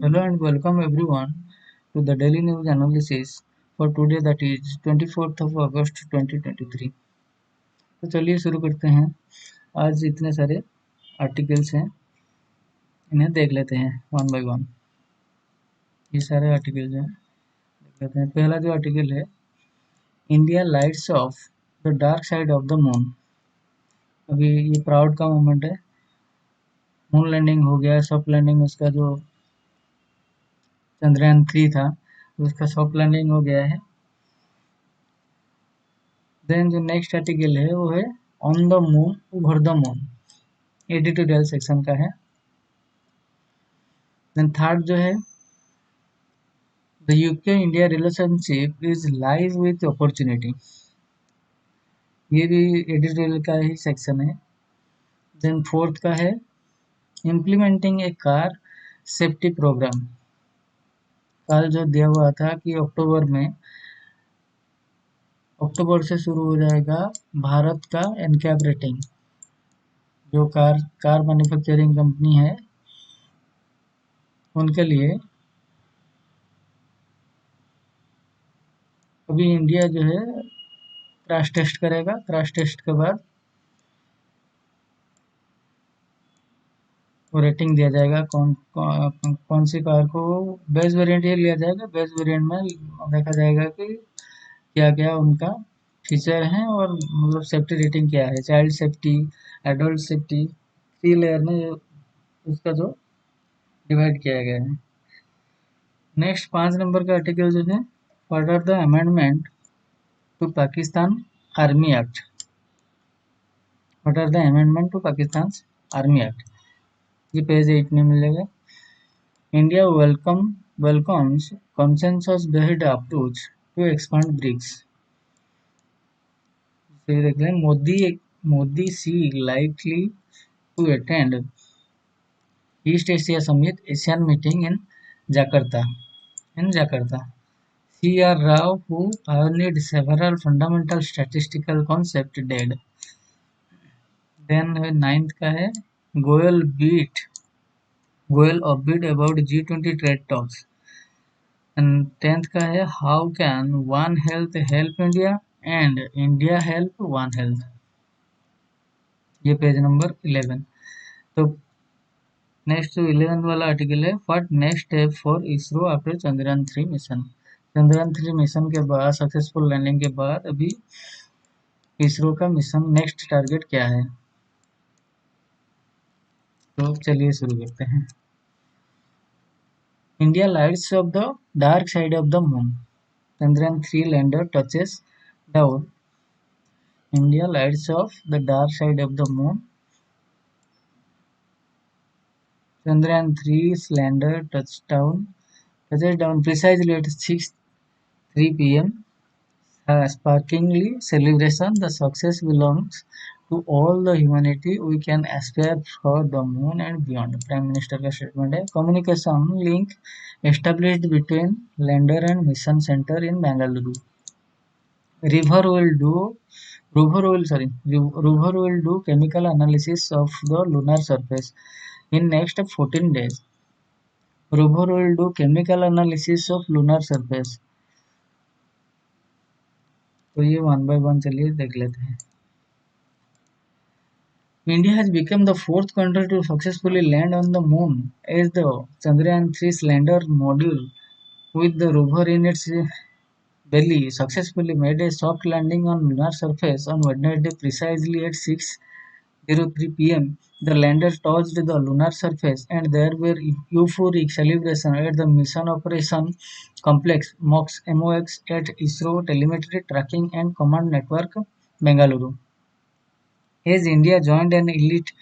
Hello and welcome everyone to the daily news analysis for today, that is 24th of August 2023। तो चलिए शुरू करते हैं। आज इतने सारे आर्टिकल्स हैं, इन्हें देख लेते हैं वन बाय वन। ये सारे आर्टिकल्स हैं, देख लेते हैं। पहला जो आर्टिकल है, India lights off the dark side of the moon. अभी ये प्राउड का मोमेंट है, मून लैंडिंग हो गया, सॉफ्ट लैंडिंग उसका जो चंद्रयान 3 था उसका सॉफ्ट लैंडिंग हो गया है। देन जो नेक्स्ट आर्टिकल है वो है on the moon over the moon, editorial section का है। देन थर्ड जो है, the UK India relationship is live with opportunity, ये भी एडिटोरियल का ही सेक्शन है। देन फोर्थ का है इम्प्लीमेंटिंग ए कार सेफ्टी प्रोग्राम। कल जो दिया हुआ था कि अक्टूबर से शुरू हो जाएगा भारत का एनकैप रेटिंग। जो कार मैन्युफैक्चरिंग कंपनी है उनके लिए अभी इंडिया जो है क्रैश टेस्ट करेगा। क्रैश टेस्ट के बाद वो रेटिंग दिया जाएगा, कौन सी कार को बेस वेरिएंट ये लिया जाएगा। बेस वेरिएंट में देखा जाएगा कि क्या क्या उनका फीचर है और मतलब सेफ्टी रेटिंग क्या है, child safety, adult safety, 3 layer में उसका जो डिवाइड किया गया है। नेक्स्ट 5 नंबर का आर्टिकल जो है, what are the amendment to Pakistan army act. What are the amendment to Pakistan army act, ये पेज 8 में मिलेगा। India welcomes consensus based approach to expand BRICS. देख रहे हैं, मोदी सी likely to attend East Asia Summit ASEAN meeting in Jakarta. CR Rao, who pioneered several fundamental statistical concepts, dead. Then 9th का है, Goel upbeat about G20 Trade Talks. And 10th का है, how can One Health help India and India help One Health, ये page number 11। तो next 11 वाला article है, what next step for ISRO after Chandrayaan 3 mission. Chandrayaan 3 mission के बाद, सक्सेसफुल लैंडिंग के बाद अभी इसरो का मिशन नेक्स्ट टारगेट क्या है। तो चलिए शुरू करते हैं। India lights off the dark side of the moon, Chandrayaan 3 lander touches down. India lights off the dark side of the moon, Chandrayaan 3 lander touches down precisely at 6:03 p.m. Sparkingly celebration. The success belongs to all the humanity. We can aspire for the moon and beyond. Prime Minister का statement है। Communication link established between lander and mission center in Bengaluru. River will do chemical analysis of the lunar surface in next 14 days. Rover will do chemical analysis of lunar surface। तो ये 1 by 1 चलिए देख लेते हैं। India has become the 4th country to successfully land on the moon as the Chandrayaan 3 lander module with the rover in its belly successfully made a soft landing on lunar surface on Wednesday precisely at 6:03 p.m. The lander touched the lunar surface and there were euphoric celebrations at the Mission Operation Complex (MOX) at ISRO Telemetry Tracking and Command Network, Bengaluru. As India joined an elite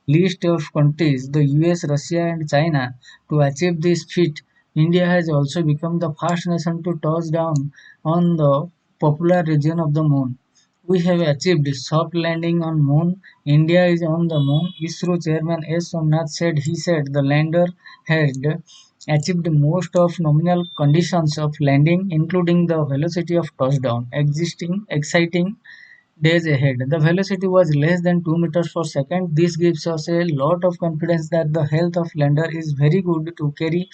list of countries, the US, Russia and China, to achieve this feat, India has also become the first nation to touch down on the popular region of the moon. We have achieved soft landing on moon. India is on the moon. ISRO chairman S. Somnath said the lander had achieved most of nominal conditions of landing, including the velocity of touchdown. Exciting days ahead. The velocity was less than 2 meters per second. This gives us a lot of confidence that the health of lander is very good to carry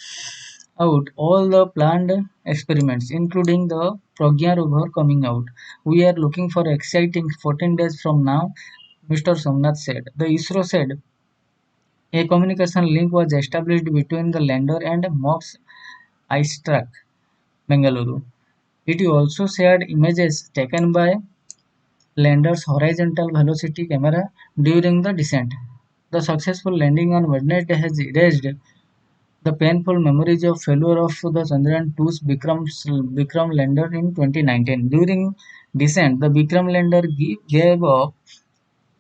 out all the planned experiments, including the Pragya rover coming out. We are looking for exciting 14 days from now, Mr. Somnath said. The ISRO said a communication link was established between the lander and MOX ice track, Bengaluru. It also shared images taken by lander's horizontal velocity camera during the descent. The successful landing on Wednesday has erased the painful memories of failure of the Chandrayaan-2's Vikram lander in 2019. During descent, the Vikram lander gave up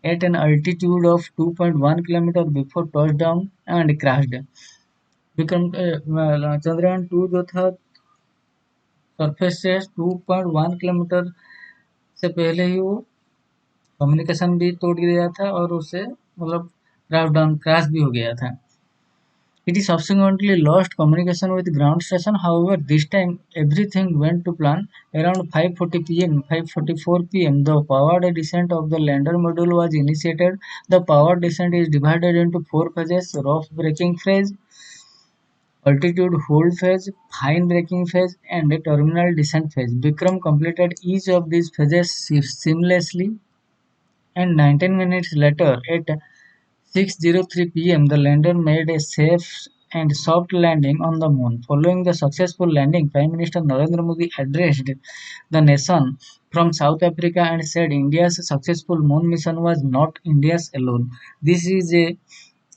at an altitude of 2.1 km before touchdown and crashed. Chandrayaan-2 जो था surface से 2.1 kilometre से पहले ही वो communication भी टूट गया था और उससे मतलब क्रैश भी हो गया था. It subsequently lost communication with ground station. However, this time everything went to plan. Around 5:40 p.m., 5:44 p.m., the powered descent of the lander module was initiated. The powered descent is divided into four phases: rough braking phase, altitude hold phase, fine braking phase, and a terminal descent phase. Vikram completed each of these phases seamlessly, and 19 minutes later, at 6:03 p.m., the lander made a safe and soft landing on the moon. Following the successful landing, Prime Minister Narendra Modi addressed the nation from South Africa and said India's successful moon mission was not India's alone. This is a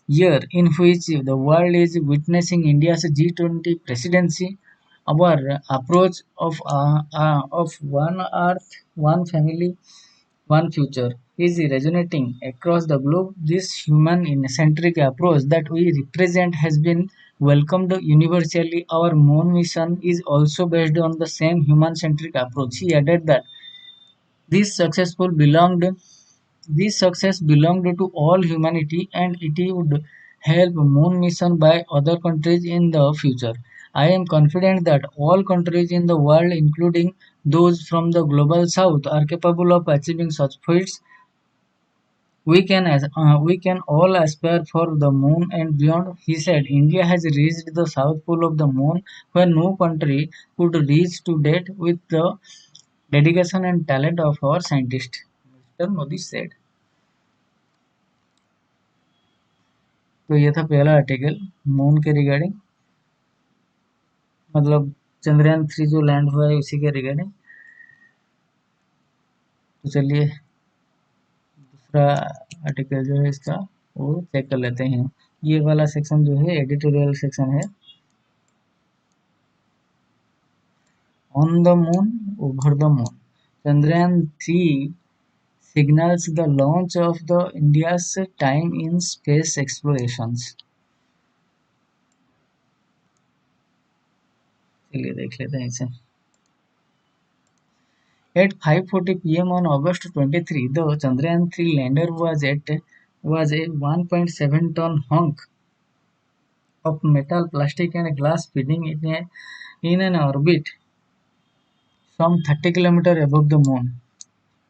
year in which the world is witnessing India's G20 presidency. Our approach of one earth, one family, one future is resonating across the globe. This human-centric approach that we represent has been welcomed universally. Our moon mission is also based on the same human-centric approach. He added that this successful belonged this success belonged to all humanity and it would help moon mission by other countries in the future. I am confident that all countries in the world, including those from the global south, are capable of achieving such feats. We can all aspire for the moon and beyond, he said. India has reached the south pole of the moon where no country could reach to date with the dedication and talent of our scientists, Mr. Modi said. तो ये था पहला article moon के regarding, मतलब चंद्रयान 3 जो land हुआ है उसी के रिगार्डिंग. तो चलिए दूसरा आर्टिकल जो है इसका वो चेक कर लेते हैं. ये वाला सेक्शन जो है एडिटोरियल सेक्शन है. On the moon, over the moon, Chandrayaan 3 signals the launch of the India's time in space explorations. चलिए देख लेते हैं इसे. At 5:40 p.m. on August 23, the Chandrayaan-3 lander was a 1.7-ton hunk of metal, plastic, and glass feeding in an orbit some 30 kilometers above the moon.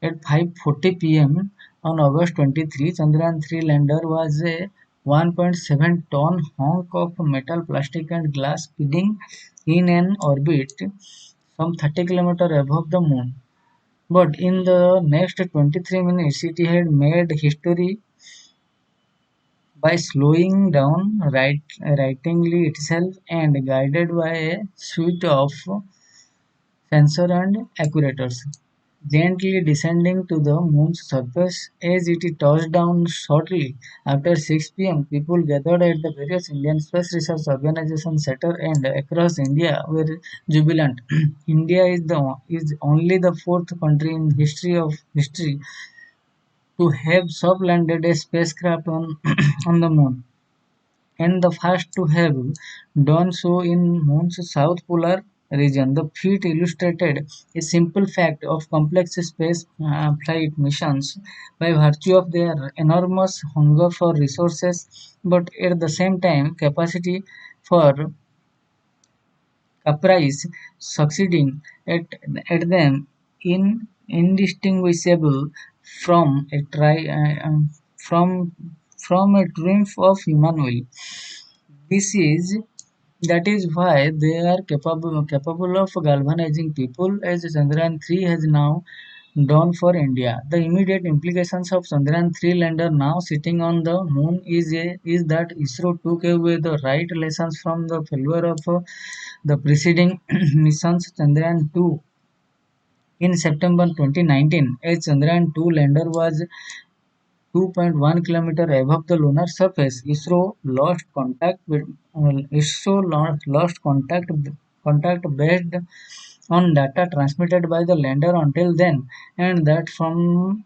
At 5:40 p.m. on August 23, Chandrayaan-3 lander was a 1.7-ton hunk of metal, plastic, and glass feeding in an orbit some 30 kilometers above the moon. But in the next 23 minutes, it had made history by slowing down, righting itself, and guided by a suite of sensors and actuators, gently descending to the moon's surface. As it touched down shortly after 6 p.m., people gathered at the various Indian Space Research Organization centers and across India were jubilant. India is only the fourth country in history to have soft-landed a spacecraft on on the moon, and the first to have done so in Moon's south polar region. The feat illustrated a simple fact of complex space flight missions by virtue of their enormous hunger for resources, but at the same time capacity for caprice. Succeeding at them indistinguishable from a from from a triumph of human will. This is that is why they are capable of galvanizing people as Chandrayaan 3 has now done for India. The immediate implications of Chandrayaan 3 lander now sitting on the moon is that ISRO took away the right lessons from the failure of the preceding missions Chandrayaan 2 in September 2019. As Chandrayaan 2 lander was 2.1 kilometers above the lunar surface, ISRO lost contact based on data transmitted by the lander until then, and that from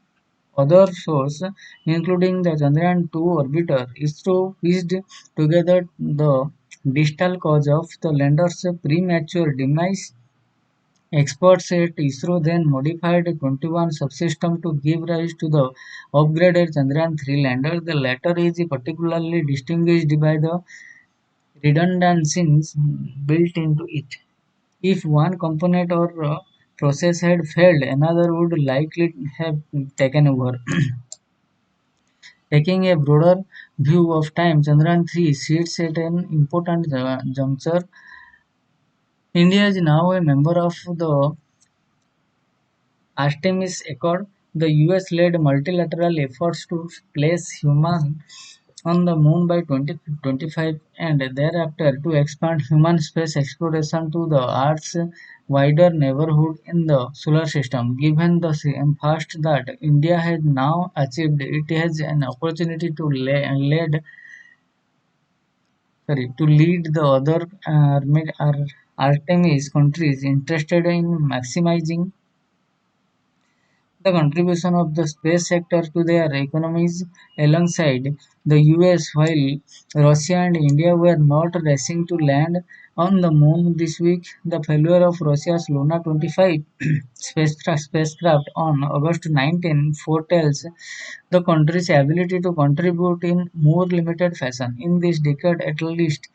other sources, including the Chandrayaan-2 orbiter. ISRO pieced together the distal cause of the lander's premature demise. Experts at ISRO then modified 21 subsystems to give rise to the upgraded Chandrayaan-3 lander. The latter is particularly distinguished by the redundancies built into it. If one component or process had failed, another would likely have taken over. Taking a broader view of time, Chandrayaan-3 sits at an important juncture. India is now a member of the Artemis Accord, the US-led multilateral efforts to place humans on the moon by 2025 and thereafter to expand human space exploration to the Earth's wider neighborhood in the solar system. Given the fast that India has now achieved, it has an opportunity to lead the other Artemis countries interested in maximizing the contribution of the space sector to their economies alongside the US, while Russia and India were not racing to land on the moon this week. The failure of Russia's Luna 25 spacecraft on August 19 foretells the country's ability to contribute in more limited fashion in this decade at least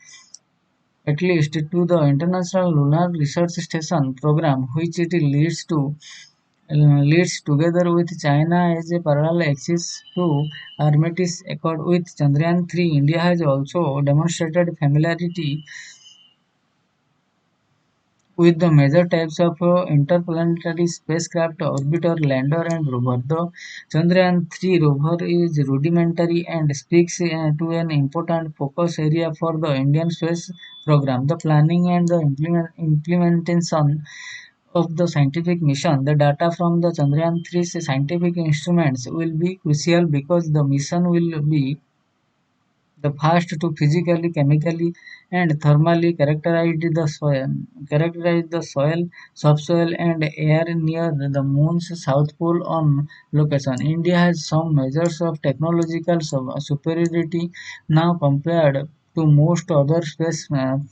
to the International Lunar Research Station program, which it leads together with China as a parallel axis to Artemis Accord with Chandrayaan-3. India has also demonstrated familiarity with the major types of interplanetary spacecraft: orbiter, lander, and rover. The Chandrayaan-3 rover is rudimentary and speaks to an important focus area for the Indian space program. The planning and the implementation of the scientific mission, the data from the Chandrayaan-3's scientific instruments will be crucial because the mission will be the first to physically, chemically, and thermally characterize the soil, subsoil, and air near the moon's south pole on location. India has some measures of technological superiority now compared to most other spacefaring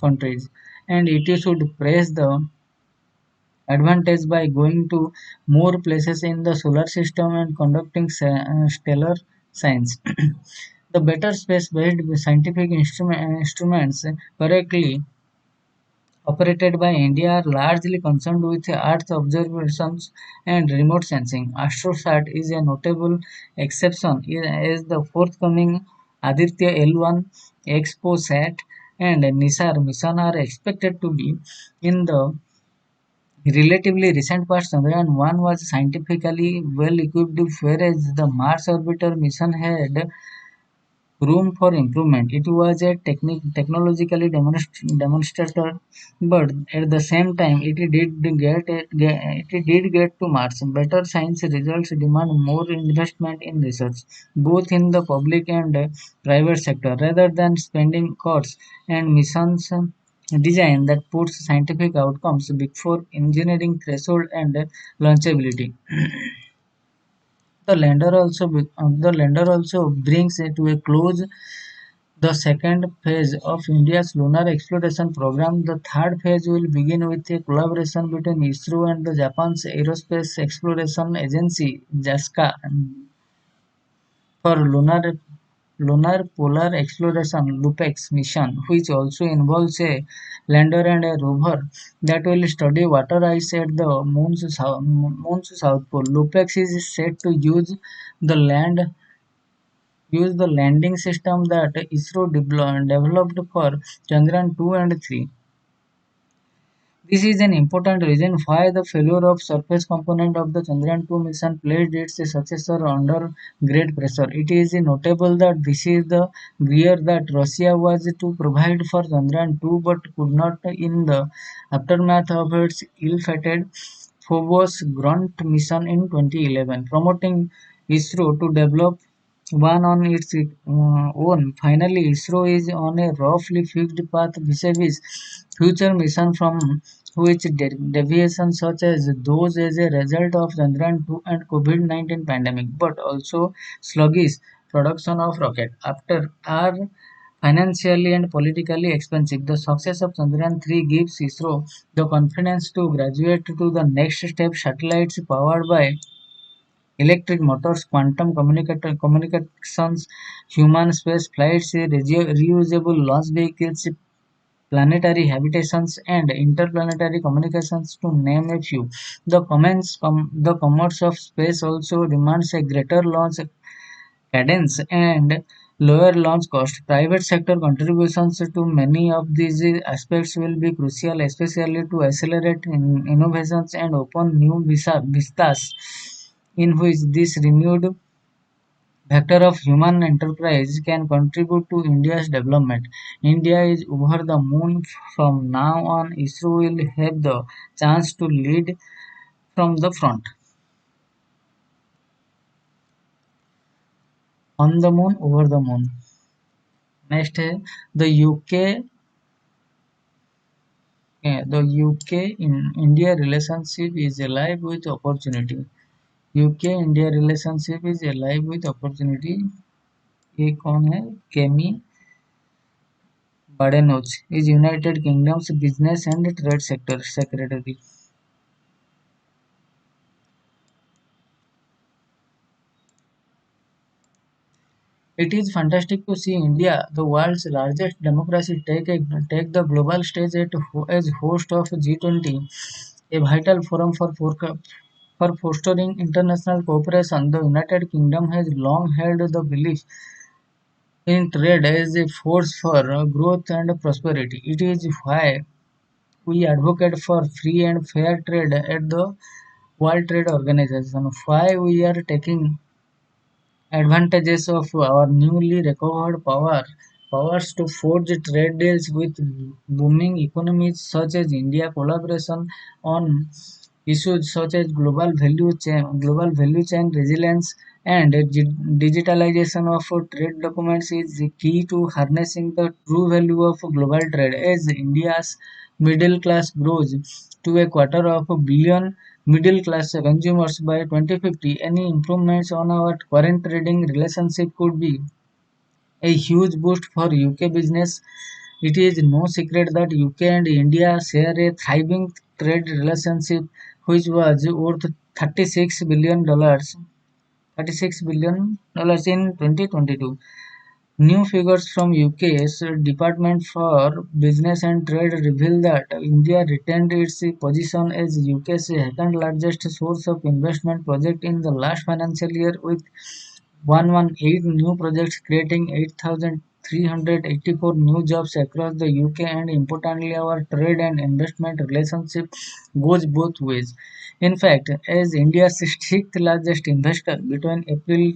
countries, and it should praise the advantage by going to more places in the solar system and conducting stellar science. The better space-based scientific instruments correctly operated by India are largely concerned with Earth observations and remote sensing. AstroSat is a notable exception as the forthcoming Aditya L1 ExpoSat and NISAR mission are expected to be in the relatively recent past. Chandrayaan-1 was scientifically well equipped, whereas the Mars orbiter mission had room for improvement. It was a technologically demonstrator, but at the same time, it did get to Mars. Better science results demand more investment in research, both in the public and private sector, rather than spending costs and missions design that puts scientific outcomes before engineering threshold and launchability. The lander also brings to a close the second phase of India's lunar exploration program. The third phase will begin with a collaboration between ISRO and the Japan's Aerospace Exploration Agency (JASCA) for lunar Lunar Polar Exploration (LUPEX) mission, which also involves a lander and a rover that will study water ice at the moon's south pole. LUPEX is set to the land use the landing system that ISRO developed for Chandrayaan 2 and 3. This is an important reason why the failure of surface component of the Chandrayaan-2 mission placed its successor under great pressure. It is notable that this is the gear that Russia was to provide for Chandrayaan-2 but could not in the aftermath of its ill-fated Phobos grunt mission in 2011, promoting ISRO to develop one on its own. Finally, ISRO is on a roughly fixed path vis-a-vis future mission from which deviations such as those as a result of Chandrayaan-2 and COVID-19 pandemic, but also sluggish production of rocket after are financially and politically expensive. The success of Chandrayaan-3 gives ISRO the confidence to graduate to the next step satellites powered by electric motors, quantum communications, human space flights, reusable launch vehicles, planetary habitations, and interplanetary communications, to name a few. The commerce of space also demands a greater launch cadence and lower launch cost. Private sector contributions to many of these aspects will be crucial, especially to accelerate innovations and open new vistas in which this renewed vector of human enterprise can contribute to India's development. India is over the moon from now on. ISRO will have the chance to lead from the front. On the moon, over the moon. Next है the UK. The UK in India relationship is alive with opportunity. UK India relationship is alive with opportunity. ये कौन है? केमी Badenoch is United Kingdom's Business and Trade Sector Secretary. It is fantastic to see India, the world's largest democracy, take the global stage as host of G20, a vital forum for fostering international cooperation. The United Kingdom has long held the belief in trade as a force for growth and prosperity. It is why we advocate for free and fair trade at the World Trade Organization. Why we are taking advantages of our newly recovered powers to forge trade deals with booming economies such as India. Collaboration on issues such as global value chain resilience and digitalization of trade documents is the key to harnessing the true value of global trade. As India's middle class grows to a quarter of a billion middle class consumers by 2050, any improvements on our current trading relationship could be a huge boost for UK business. It is no secret that UK and India share a thriving trade relationship which was worth $36 billion. $36 billion in 2022. New figures from UK's Department for Business and Trade reveal that India retained its position as UK's second largest source of investment project in the last financial year, with 118 new projects creating 8,384 new jobs across the UK. And importantly, our trade and investment relationship goes both ways. In fact, as India's sixth largest investor between April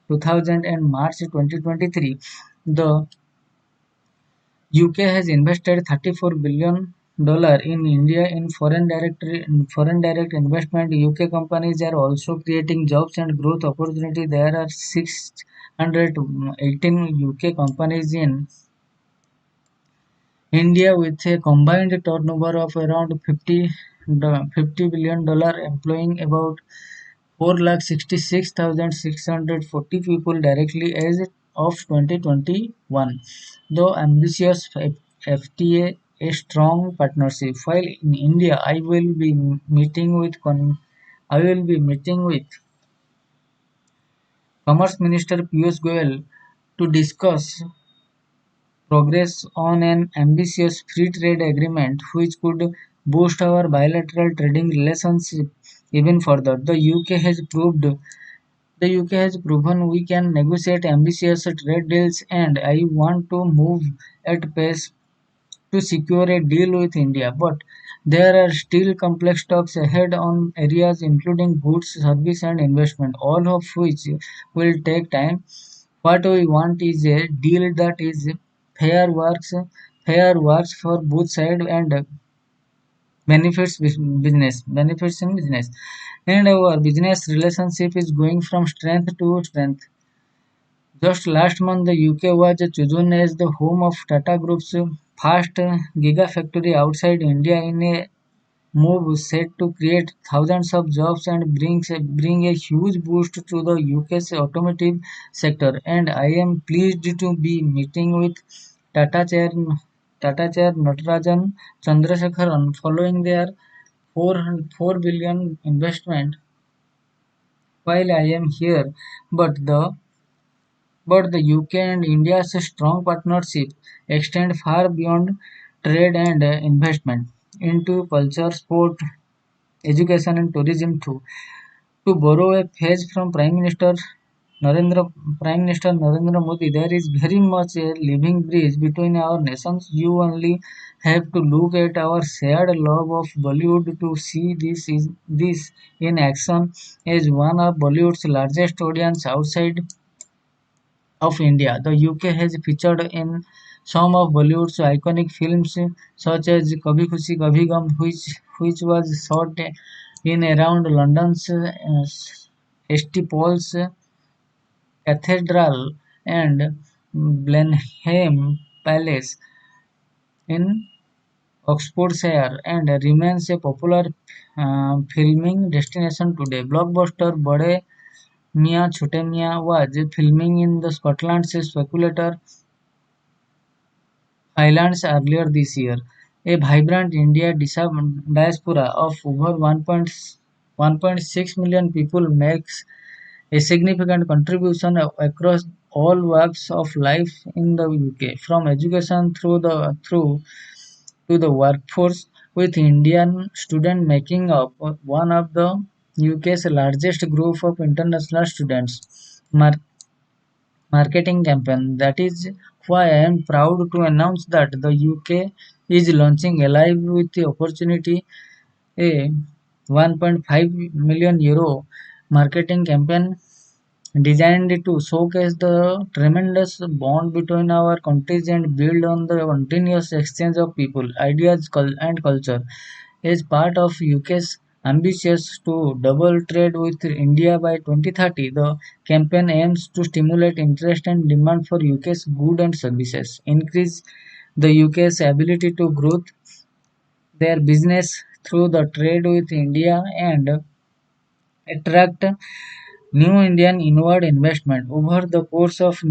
2000 and March 2023, the UK has invested $34 billion in India in foreign direct investment. UK companies are also creating jobs and growth opportunities. There are 618 UK companies in India with a combined turnover of around $50 billion, employing about 4,66,640 people directly as of 2021. Though ambitious FTA, a strong partnership. While in India, I will be meeting with Commerce Minister Piyush Goyal to discuss progress on an ambitious free trade agreement which could boost our bilateral trading relationship even further. The UK has proven we can negotiate ambitious trade deals, and I want to move at pace to secure a deal with India. But there are still complex talks ahead on areas including goods, service, and investment, all of which will take time. What we want is a deal that is fair works, fair works for both sides and benefits in business. And our business relationship is going from strength to strength. Just last month, the UK was chosen as the home of Tata Group's first gigafactory outside India in a move set to create thousands of jobs and bring a huge boost to the UK's automotive sector. And I am pleased to be meeting with Tata Chair Tata Chair Natarajan Chandrasekharan following their 4 billion investment while I am here. But the but the UK and India's strong partnership extend far beyond trade and investment into culture, sport, education and tourism too. To borrow a phrase from Narendra Prime Minister Narendra Modi, there is very much a living bridge between our nations. You only have to look at our shared love of Bollywood to see this in action. As one of Bollywood's largest audience outside of India, the UK has featured in some of Bollywood's iconic films such as Kabhi Khushi Kabhi Gum, which was shot in around London's St Paul's Cathedral and Blenheim Palace in Oxfordshire and remains a popular filming destination today. Blockbuster Bade Mian Chote Mian was filming in the Scotland's Speculator Highlands earlier this year. A vibrant India diaspora of over 1.6 million people makes a significant contribution across all walks of life in the UK, from education through to the workforce, with Indian students making up one of the UK's largest group of international students. Marketing campaign. That is why I am proud to announce that the UK is launching Alive with the opportunity, a 1.5 million euro marketing campaign designed to showcase the tremendous bond between our countries and build on the continuous exchange of people, ideas, and culture. As part of UK's ambitious to double trade with India by 2030, the campaign aims to stimulate interest and demand for UK's goods and services, increase the UK's ability to grow their business through the trade with India, and attract new Indian inward investment over the course of the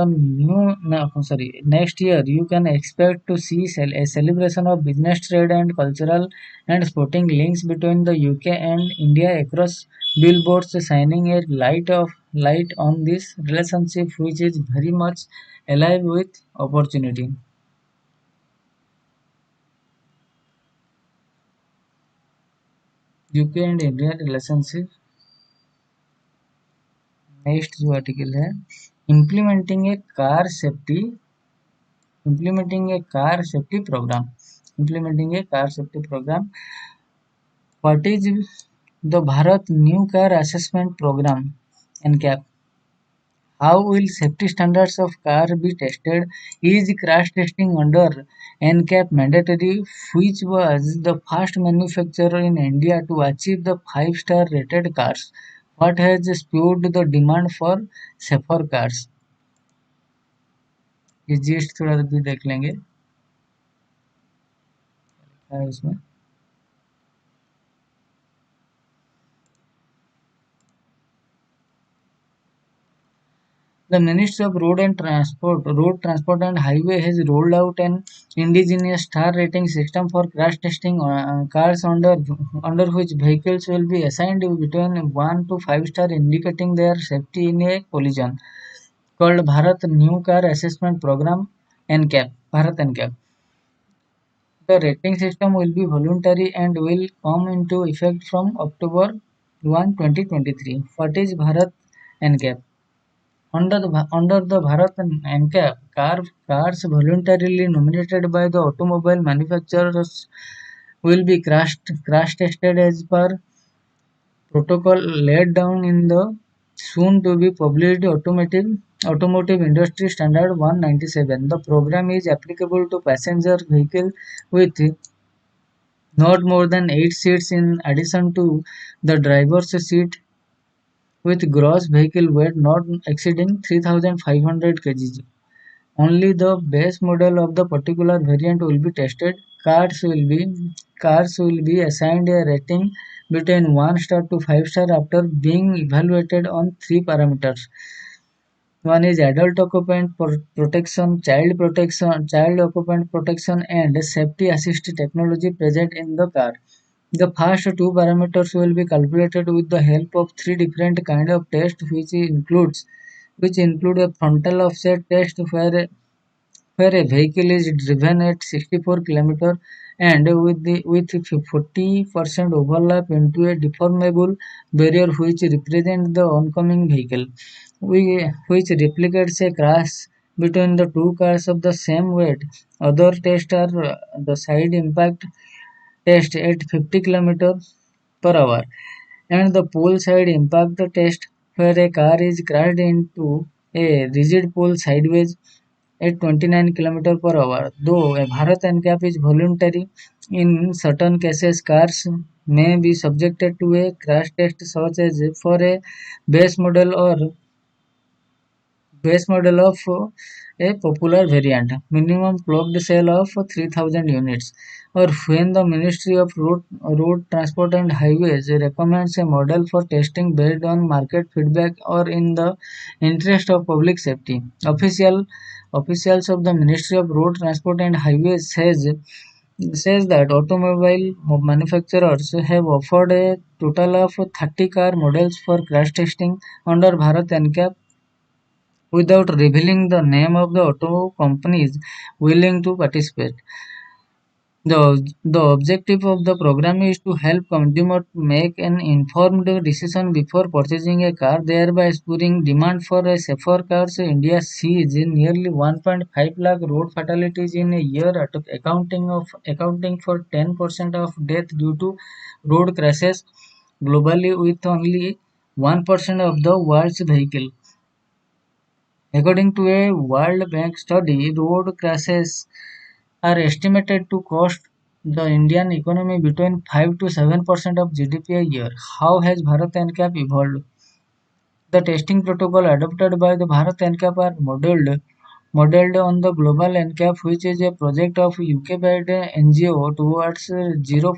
new no, sorry next year. You can expect to see a celebration of business, trade, and cultural and sporting links between the UK and India across billboards, shining a light on this relationship, which is very much alive with opportunity. UK and India relationship. Next जो article है, implementing a car safety implementing a car safety program implementing a car safety program. What is the Bharat new car assessment program, NCAP? How will safety standards of car be tested? Is crash testing under NCAP mandatory, which was the first manufacturer in India to achieve the 5-star rated cars? What has spurred the demand for safer cars? ये GST थोड़ा भी देख लेंगे क्या है इसमें. The Ministry of Road Transport and Highway has rolled out an indigenous star rating system for crash testing cars under which vehicles will be assigned between 1 to 5 star, indicating their safety in a collision. called Bharat New Car Assessment Program NCAP. Bharat NCAP. The rating system will be voluntary and will come into effect from October 1, 2023. What is Bharat NCAP? Under the Bharat NCAP, cars voluntarily nominated by the automobile manufacturers will be crash tested as per protocol laid down in the soon to be published automotive industry standard 197. The program is applicable to passenger vehicle with not more than 8 seats in addition to the driver's seat with gross vehicle weight not exceeding 3,500 kg. Only the base model of the particular variant will be tested. Cars will be assigned a rating between 1 star to 5 star after being evaluated on three parameters. One is adult occupant protection, child occupant protection, and safety assist technology present in the car. The first two parameters will be calculated with the help of three different kind of tests, which include a frontal offset test where a vehicle is driven at 64 km and with 40% overlap into a deformable barrier which represents the oncoming vehicle, which replicates a crash between the two cars of the same weight. Other tests are the side impact test at 50 km per hour and the pole side impact test where a car is crashed into a rigid pole sideways at 29 km per hour. Though a Bharat NCAP is voluntary, in certain cases cars may be subjected to a crash test such as for a base model or base model of a popular variant, minimum clocked sale of 3,000 units, or when the Ministry of Road Transport and Highways recommends a model for testing based on market feedback or in the interest of public safety. Officials of the Ministry of Road Transport and Highways says that automobile manufacturers have offered a total of 30 car models for crash testing under Bharat NCAP without revealing the name of the auto companies willing to participate. The objective of the program is to help consumers make an informed decision before purchasing a car, thereby spurring demand for a safer cars. India sees nearly 1.5 lakh road fatalities in a year, accounting for 10% of death due to road crashes globally, with only 1% of the world's vehicle. According to a World Bank study, road crashes are estimated to cost the Indian economy between 5 to 7% of GDP a year. How has Bharat NCAP evolved? The testing protocol adopted by the Bharat NCAP are modeled on the global NCAP, which is a project of UK-based NGO towards Zero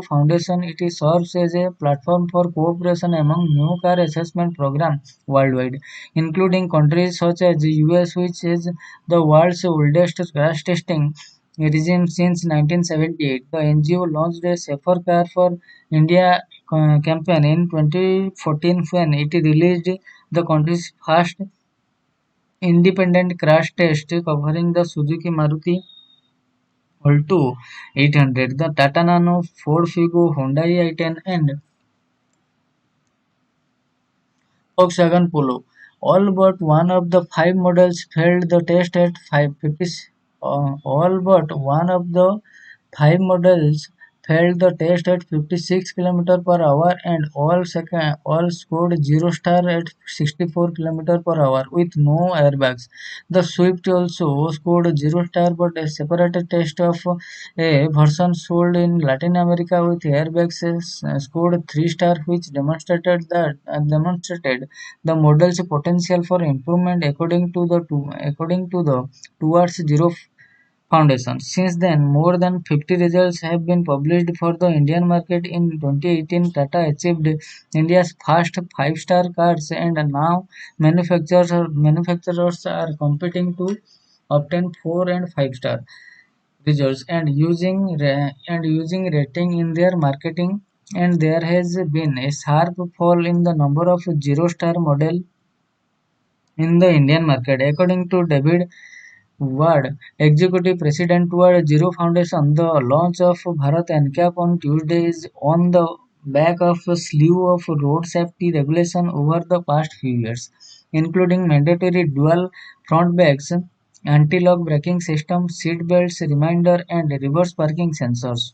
Foundation. It serves as a platform for cooperation among new car assessment programs worldwide, including countries such as the US, which is the world's oldest crash testing regime since 1978. The NGO launched a Safer Car for India campaign in 2014 when it released the country's first independent crash test covering the Suzuki Maruti Alto 800, the Tata Nano, Ford Figo, Hyundai i10, and Volkswagen Polo. All but one of the five models failed the test at 550. All but one of the five models failed the test at 56 km per hour and all scored 0 star at 64 km per hour with no airbags. The Swift also scored 0 star but a separate test of a version sold in Latin America with airbags scored 3 star, which demonstrated the model's potential for improvement according to the Towards Zero Foundation. Since then, more than 50 results have been published for the Indian market. In 2018, Tata achieved India's first 5-star cars, and now manufacturers are competing to obtain 4 and 5-star results and using rating in their marketing. And there has been a sharp fall in the number of 0-star model in the Indian market. According to David Ward, Executive President World Zero Foundation, the launch of Bharat NCAP on Tuesday is on the back of a slew of road safety regulation over the past few years, including mandatory dual front bags, anti-lock braking system, seat belts, reminder, and reverse parking sensors.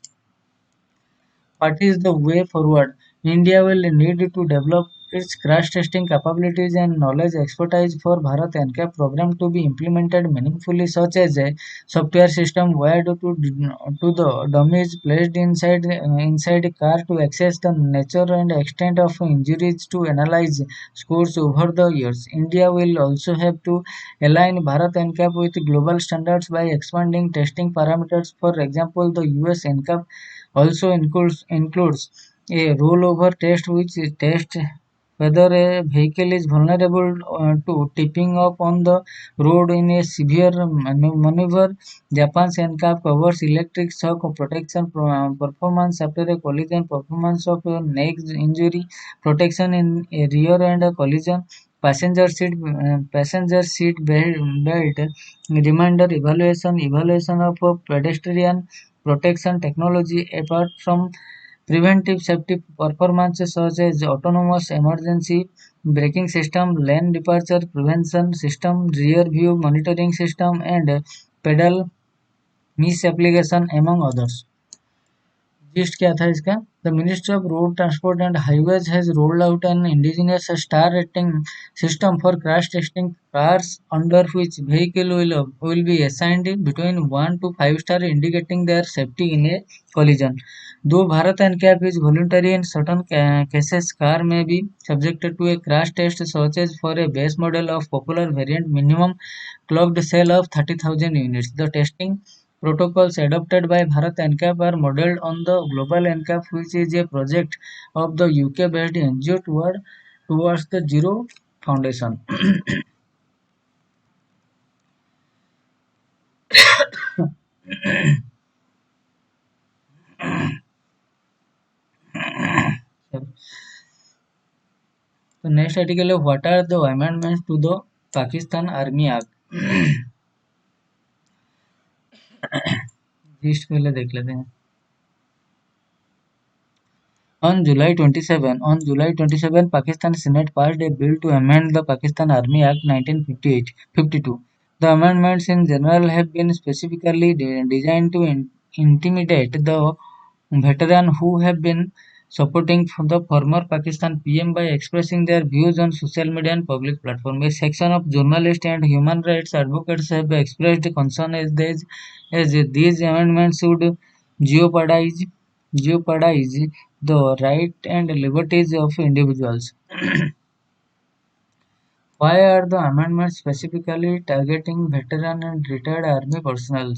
What is the way forward? India will need to develop its crash testing capabilities and knowledge expertise for Bharat NCAP program to be implemented meaningfully, such as a software system wired to the dummies placed inside a car to assess the nature and extent of injuries to analyze scores over the years. India will also have to align Bharat NCAP with global standards by expanding testing parameters. For example, the US NCAP also includes a rollover test which tests whether a vehicle is vulnerable to tipping up on the road in a severe maneuver. Japan's NCAP covers electric shock protection performance after a collision, performance of neck injury, protection in a rear end collision, passenger seat belt, reminder evaluation of pedestrian protection technology. Apart from preventive safety performances such as autonomous emergency braking system, lane departure prevention system, rear view monitoring system, and pedal misapplication among others. Gist क्या था इसका? The Ministry of Road Transport and Highways has rolled out an indigenous star rating system for crash testing cars, under which will be assigned between 1 to 5 star, indicating their safety in a collision. Though Bharat NCAP is voluntary in certain cases, car may be subjected to a crash test, such as for a base model of popular variant minimum clocked sale of 30,000 units. The testing protocols adopted by Bharat NCAP are modeled on the Global NCAP, which is a project of the UK-based NGO towards the Zero Foundation. The next article है, what are the amendments to the Pakistan Army Act? Gist पहले देख लेते हैं. On July 27, Pakistan Senate passed a bill to amend the Pakistan Army Act 1952. The amendments in general have been specifically designed to intimidate the veterans who have been supporting the former Pakistan PM by expressing their views on social media and public platforms. A section of journalists and human rights advocates have expressed concern as these amendments would jeopardize jeopardize the right and liberties of individuals. Why are the amendments specifically targeting veteran and retired army personnel?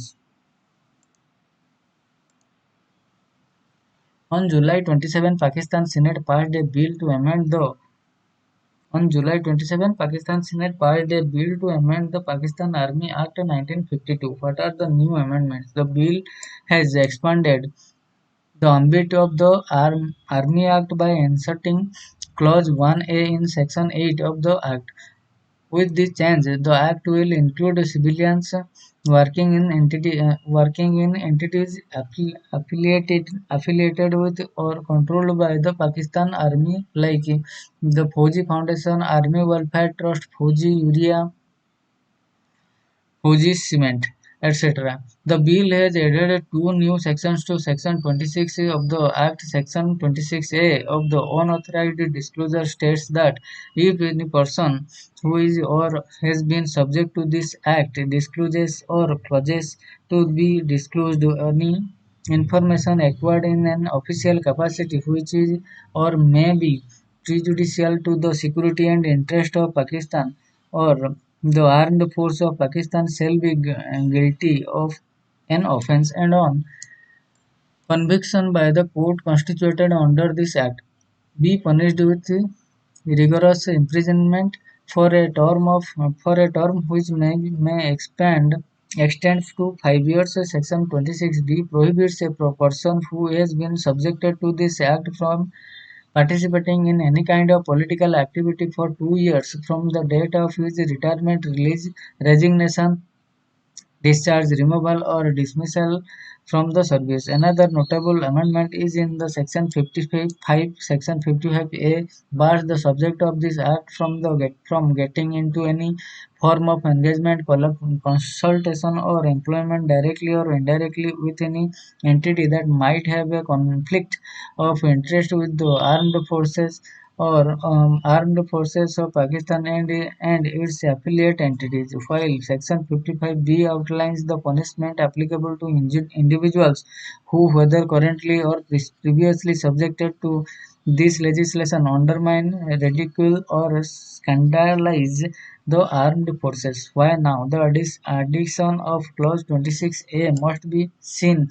On July 27, Pakistan Senate passed a bill to amend the On July 27, Pakistan Senate passed a bill to amend the Pakistan Army Act 1952. What are the new amendments? The bill has expanded the ambit of the Army Act by inserting Clause 1A in Section 8 of the Act. With this change, the Act will include civilians working in entities affiliated with or controlled by the Pakistan Army, like the Fauji Foundation, Army Welfare Trust, Fauji Urea, Fuji Cement, etc. The bill has added two new sections to Section 26 of the Act. Section 26A of the unauthorized disclosure states that if any person who is or has been subject to this Act discloses or pledges to be disclosed any information acquired in an official capacity which is or may be prejudicial to the security and interest of Pakistan, or the armed force of Pakistan shall be guilty of an offence, and on conviction by the court constituted under this Act, be punished with rigorous imprisonment for a term which may extend to 5 years. Section 26B prohibits a person who has been subjected to this Act from participating in any kind of political activity for 2 years from the date of his retirement, release, resignation, discharge, removal, or dismissal from the service. Another notable amendment is in the Section 55, Section 55A bars the subject of this act from getting into any form of engagement, consultation, or employment directly or indirectly with any entity that might have a conflict of interest with the armed forces of Pakistan and its affiliate entities, while Section 55B outlines the punishment applicable to individuals who, whether currently or previously subjected to this legislation, undermine, ridicule, or scandalize the armed forces. Why now? The addition of Clause 26A must be seen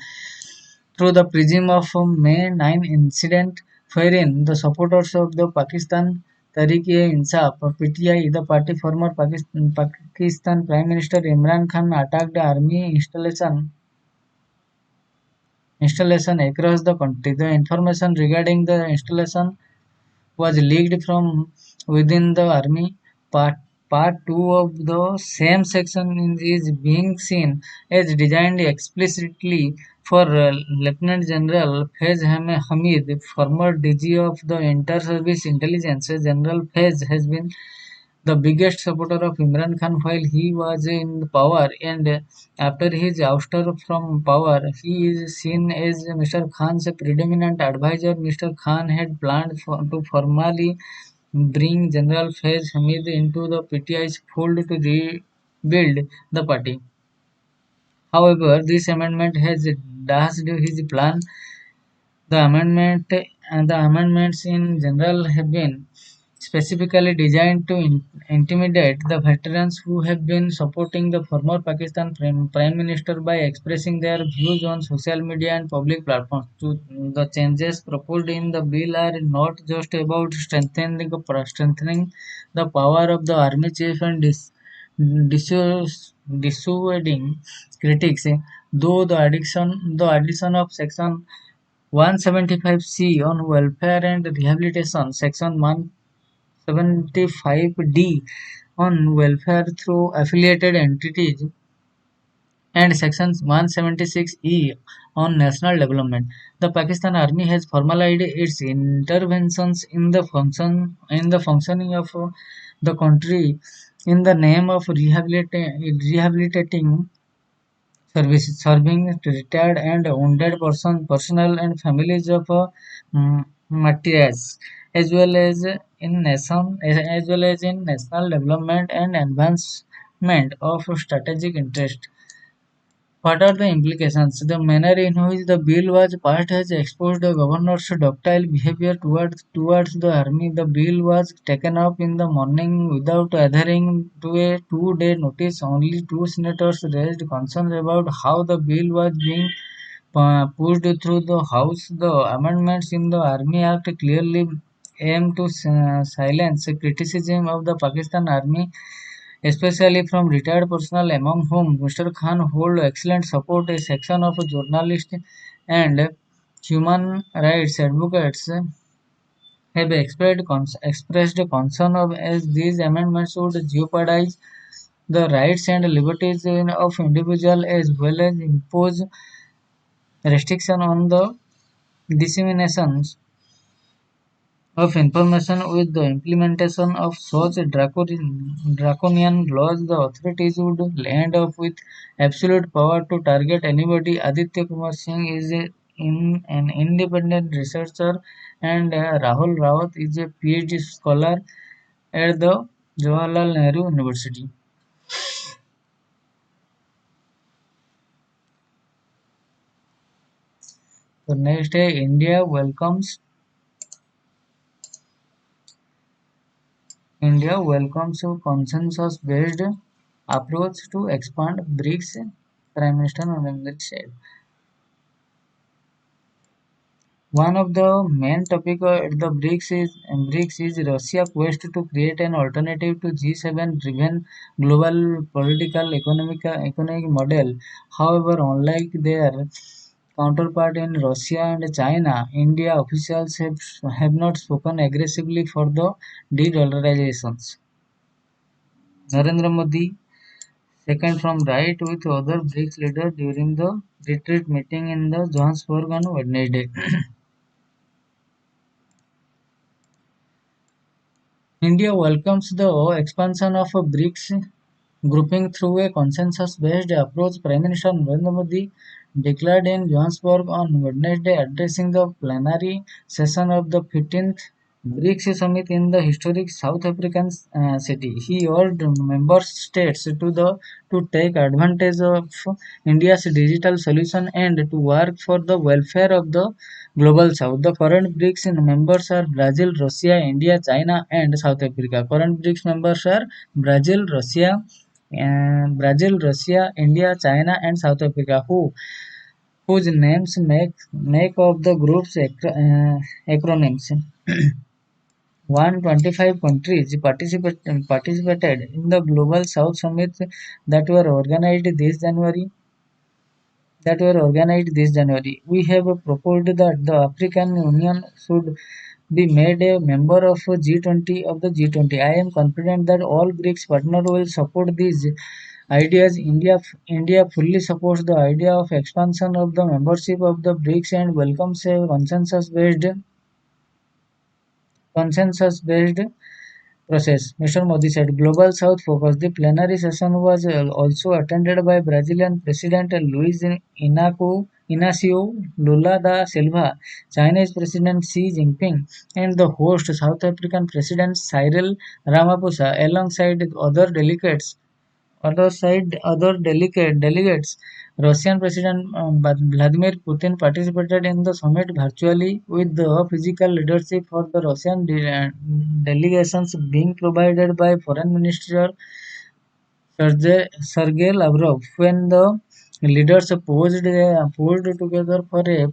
through the prism of May 9 incident, wherein the supporters of the Pakistan Tehreek-e-Insaf (PTI), the party former Pakistan Prime Minister Imran Khan attacked army installation across the country. The information regarding the installation was leaked from within the army. Part Part 2 of the same section is being seen as designed explicitly for Lieutenant General Faiz Hamid, former DG of the Inter-Service Intelligence. General Faiz has been the biggest supporter of Imran Khan while he was in power, and after his ouster from power, he is seen as Mr. Khan's predominant advisor. Mr. Khan had planned to formally bring General Faiz Hamid into the PTI's fold to rebuild the party. However, this amendment has dashed his plan. The amendments in general have been specifically designed to intimidate the veterans who have been supporting the former Pakistan Prime Minister by expressing their views on social media and public platforms. The changes proposed in the bill are not just about strengthening the power of the army chief and dissuading critics, though the addition of Section 175C on welfare and rehabilitation, Section 175D on welfare through affiliated entities, and Section 176E on national development. The Pakistan Army has formalized its interventions in the functioning of the country in the name of rehabilitating services, serving retired and wounded personnel and families of martyrs, as well as in national development and advancement of strategic interest. What are the implications? The manner in which the bill was passed has exposed the governor's docile behavior towards the army. The bill was taken up in the morning without adhering to a 2-day notice. Only two senators raised concerns about how the bill was being pushed through the House. The amendments in the Army Act clearly aim to silence criticism of the Pakistan Army, especially from retired personnel, among whom Mr. Khan holds excellent support. A section of journalists and human rights advocates have expressed concern of as these amendments would jeopardize the rights and liberties of individuals as well as impose restriction on the dissemination of information. With the implementation of such draconian laws, the authorities would end up with absolute power to target anybody. Aditya Kumar Singh is an independent researcher, and Rahul Rawat is a PhD scholar at the Jawaharlal Nehru University. So next, India welcomes a consensus-based approach to expand BRICS, Prime Minister Narendra said. One of the main topics at the BRICS is Russia's quest to create an alternative to G7-driven global political economic model. However, unlike their counterpart in Russia and China, India officials have not spoken aggressively for the de-dollarizations. Narendra Modi, second from right with other BRICS leaders during the retreat meeting in the Johannesburg on Wednesday. India welcomes the expansion of a BRICS grouping through a consensus-based approach, Prime Minister Narendra Modi declared in Johannesburg on Wednesday, addressing the plenary session of the 15th BRICS summit in the historic South African city. He urged member states to take advantage of India's digital solution and to work for the welfare of the global South. The current BRICS members are Brazil, Russia, India, China, and South Africa. Current BRICS members are Brazil, Russia, India, China, and South Africa, whose names make up the group's acronyms. 125 countries participated in the Global South Summit that were organized this January. We have proposed that the African Union should be made a member of G20 of the G20. I am confident that all BRICS partners will support these ideas. India fully supports the idea of expansion of the membership of the BRICS and welcomes a consensus-based process, Mr. Modi said. Global South Focus. The plenary session was also attended by Brazilian President Luiz Inácio Lula da Silva, Chinese President Xi Jinping, and the host South African President Cyril Ramaphosa, alongside other delegates. Russian President Vladimir Putin participated in the summit virtually, with the physical leadership for the Russian delegations being provided by Foreign Minister Sergei Lavrov. When the leaders posed together for a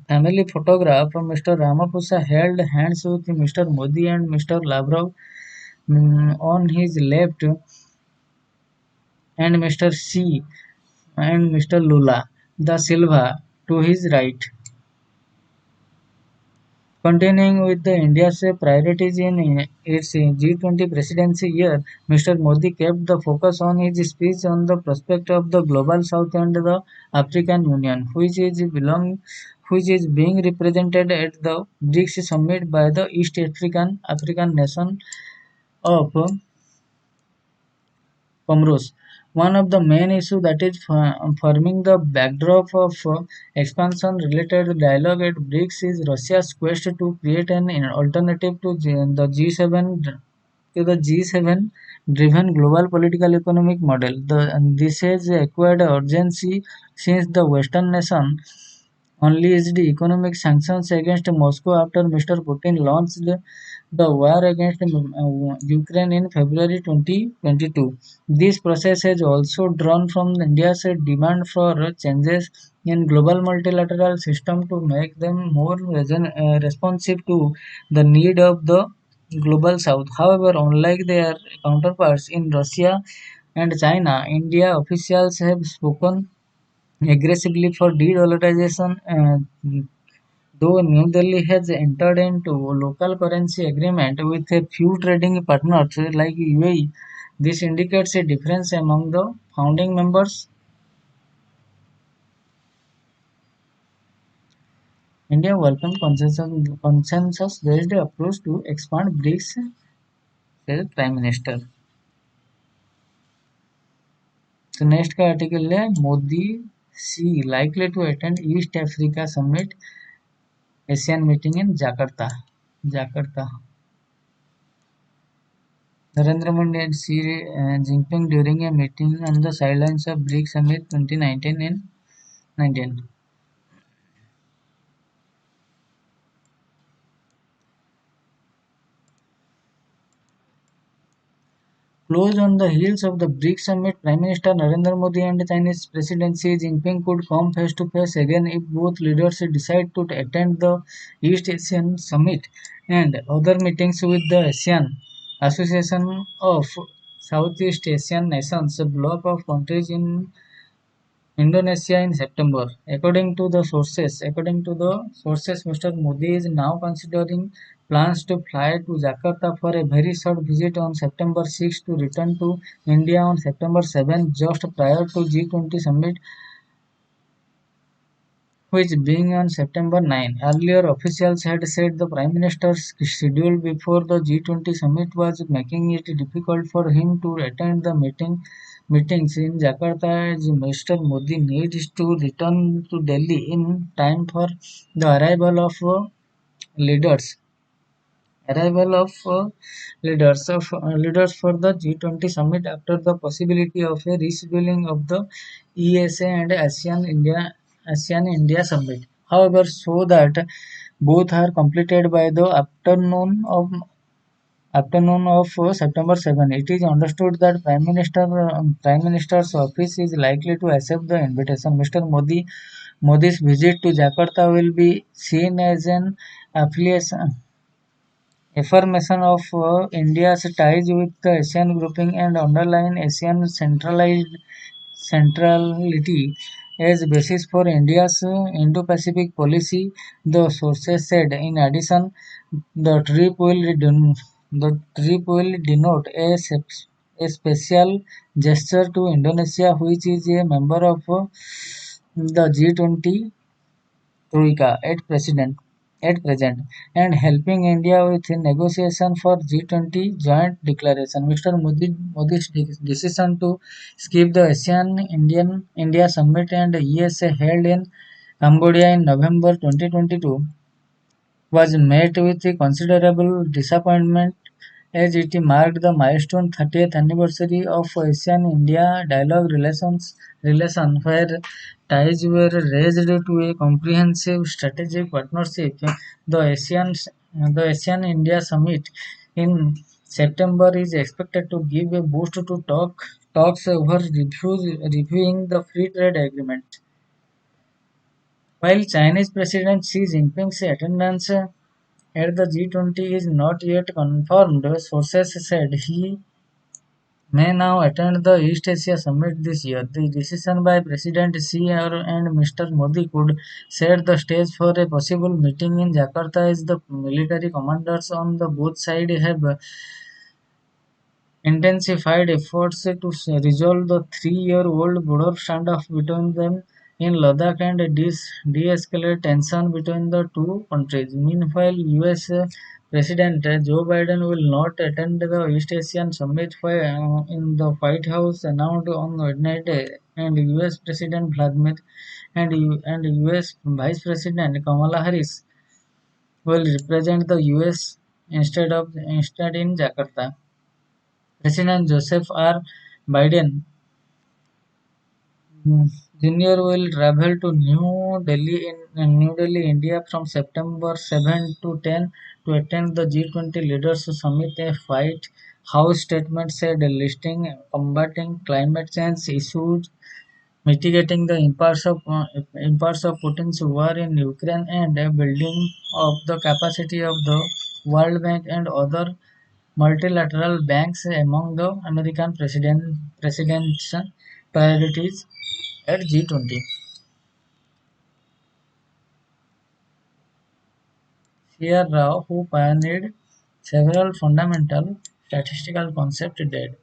family photograph, Mr. Ramaphosa held hands with Mr. Modi and Mr. Lavrov on his left and Mr. Xi and Mr. Lula da Silva to his right. Continuing with the India's priorities in its G20 presidency year, Mr. Modi kept the focus on his speech on the prospect of the Global South and the African Union, which is being represented at the BRICS summit by the East African nation of Comoros. One of the main issues that is forming the backdrop of expansion-related dialogue at BRICS is Russia's quest to create an alternative to the G7-driven global political economic model. This has acquired urgency since the Western nation unleashed economic sanctions against Moscow after Mr. Putin launched the war against Ukraine in February 2022. This process has also drawn from India's demand for changes in global multilateral system to make them more responsive to the need of the global south. However, unlike their counterparts in Russia and China, India officials have spoken aggressively for de-dollarization, though New Delhi has entered into local currency agreement with a few trading partners like UAE. This indicates a difference among the founding members. India welcomed consensus-based approach to expand BRICS, said Prime Minister. So next का article है मोदी सी likely to attend East Africa Summit ASEAN meeting in Jakarta. Jakarta. Narendra Modi and Xi Jinping during a meeting on the sidelines of BRICS Summit 2019 in 19. Close on the heels of the BRICS Summit, Prime Minister Narendra Modi and Chinese President Xi Jinping could come face to face again if both leaders decide to attend the East Asian Summit and other meetings with the ASEAN Association of Southeast Asian Nations, a bloc of countries in Indonesia in September. According to the sources, Mr. Modi is now considering plans to fly to Jakarta for a very short visit on September 6 to return to India on September 7, just prior to G20 summit, which being on September 9. Earlier officials had said the Prime Minister's schedule before the G20 summit was making it difficult for him to attend the meetings in Jakarta, as Mr. Modi needs to return to Delhi in time for the leaders arrival of leaders for the G20 summit after the possibility of a rescheduling of the ESA and ASEAN India summit. However, so that both are completed by the afternoon of September 7. It is understood that Prime Minister's office is likely to accept the invitation. Modi's visit to Jakarta will be seen as an affirmation of India's ties with the ASEAN grouping and underline ASEAN centrality as basis for India's Indo-Pacific policy, the sources said. In addition, the trip will denote a special gesture to Indonesia, which is a member of the G20 Troika at present, and helping India with a negotiation for G20 joint declaration. Mr. Modi's decision to skip the ASEAN India Summit and ESA held in Cambodia in November 2022 was met with a considerable disappointment as it marked the milestone 30th anniversary of ASEAN-India dialogue relation where ties were raised to a comprehensive strategic partnership. The ASEAN-India summit in September is expected to give a boost to talks over reviewing the free trade agreement. While Chinese President Xi Jinping's attendance at the G20 is not yet confirmed, sources said he may now attend the East Asia Summit this year. The decision by President Xi and Mr. Modi could set the stage for a possible meeting in Jakarta, as the military commanders on the both sides have intensified efforts to resolve the three-year-old border standoff between them in Ladakh and de-escalate tension between the two countries. Meanwhile, US President Joe Biden will not attend the East Asian Summit in the White House announced on Wednesday, and US President Vladimir and US Vice President Kamala Harris will represent the US instead in Jakarta. President Joseph R. Biden Jr. will travel to New Delhi, India from September 7 to 10 to attend the G20 Leaders Summit. A White House statement said listing combating climate change issues, mitigating the impacts of Putin's war in Ukraine, and building up the capacity of the World Bank and other multilateral banks among the American president's priorities at G20. UR Rao, who pioneered several fundamental statistical concepts, did.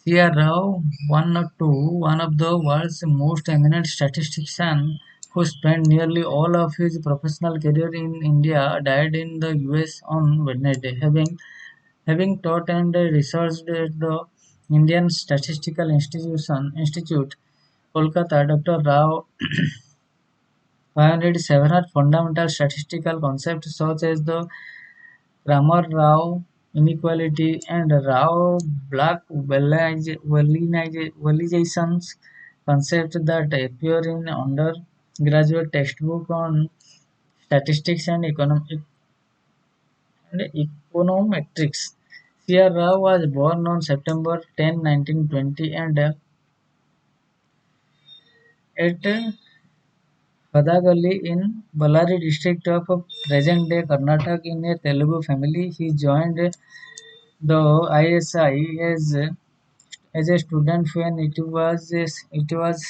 UR Rao, one of the world's most eminent statisticians, who spent nearly all of his professional career in India, died in the US on Wednesday, having taught and researched at the Indian Statistical Institute, Kolkata. Dr. Rao pioneered several fundamental statistical concepts such as the Kramer-Rao inequality and Rao-Black validations, concepts that appear in undergraduate textbook on statistics and econometrics. C.R. Rao was born on September 10, 1920, and at Hadagalli in Ballari district of present-day Karnataka in a Telugu family. He joined The ISI as a student when it was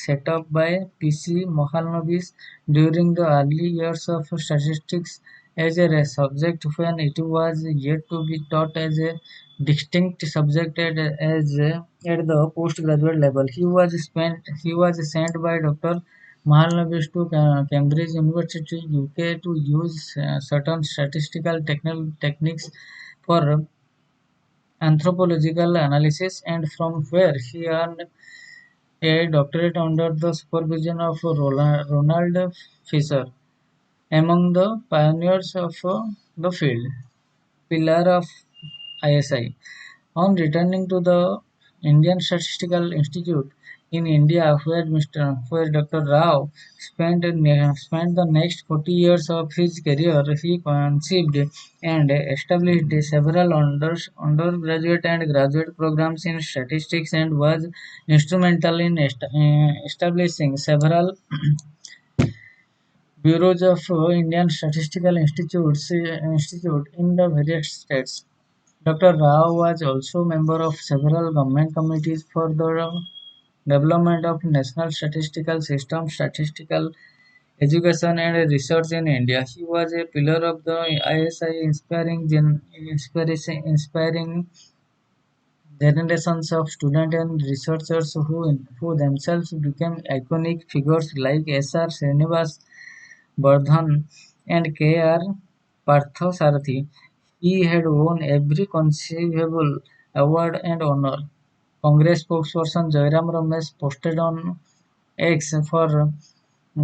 set up by P.C. Mahalanobis during the early years of statistics as a subject when it was yet to be taught as a distinct subject at the postgraduate level. He was sent by Dr. Mahalanobis to Cambridge University, UK to use certain statistical techniques for anthropological analysis, and from where he earned a doctorate under the supervision of Ronald Fisher, among the pioneers of the field. Pillar of ISI. On returning to the Indian Statistical Institute in India, where Dr. Rao spent the next 40 years of his career, he conceived and established several undergraduate and graduate programs in statistics and was instrumental in establishing several bureaus of Indian Statistical Institute in the various states. Doctor Rao was also member of several government committees for the development of national statistical system, statistical education and research in India. He was a pillar of the ISI, inspiring generations of students and researchers who themselves became iconic figures like S.R. Srinivas Bardhan and K.R. Parthasarathi. He had won every conceivable award and honor. Congress spokesperson Jairam Ramesh posted on X,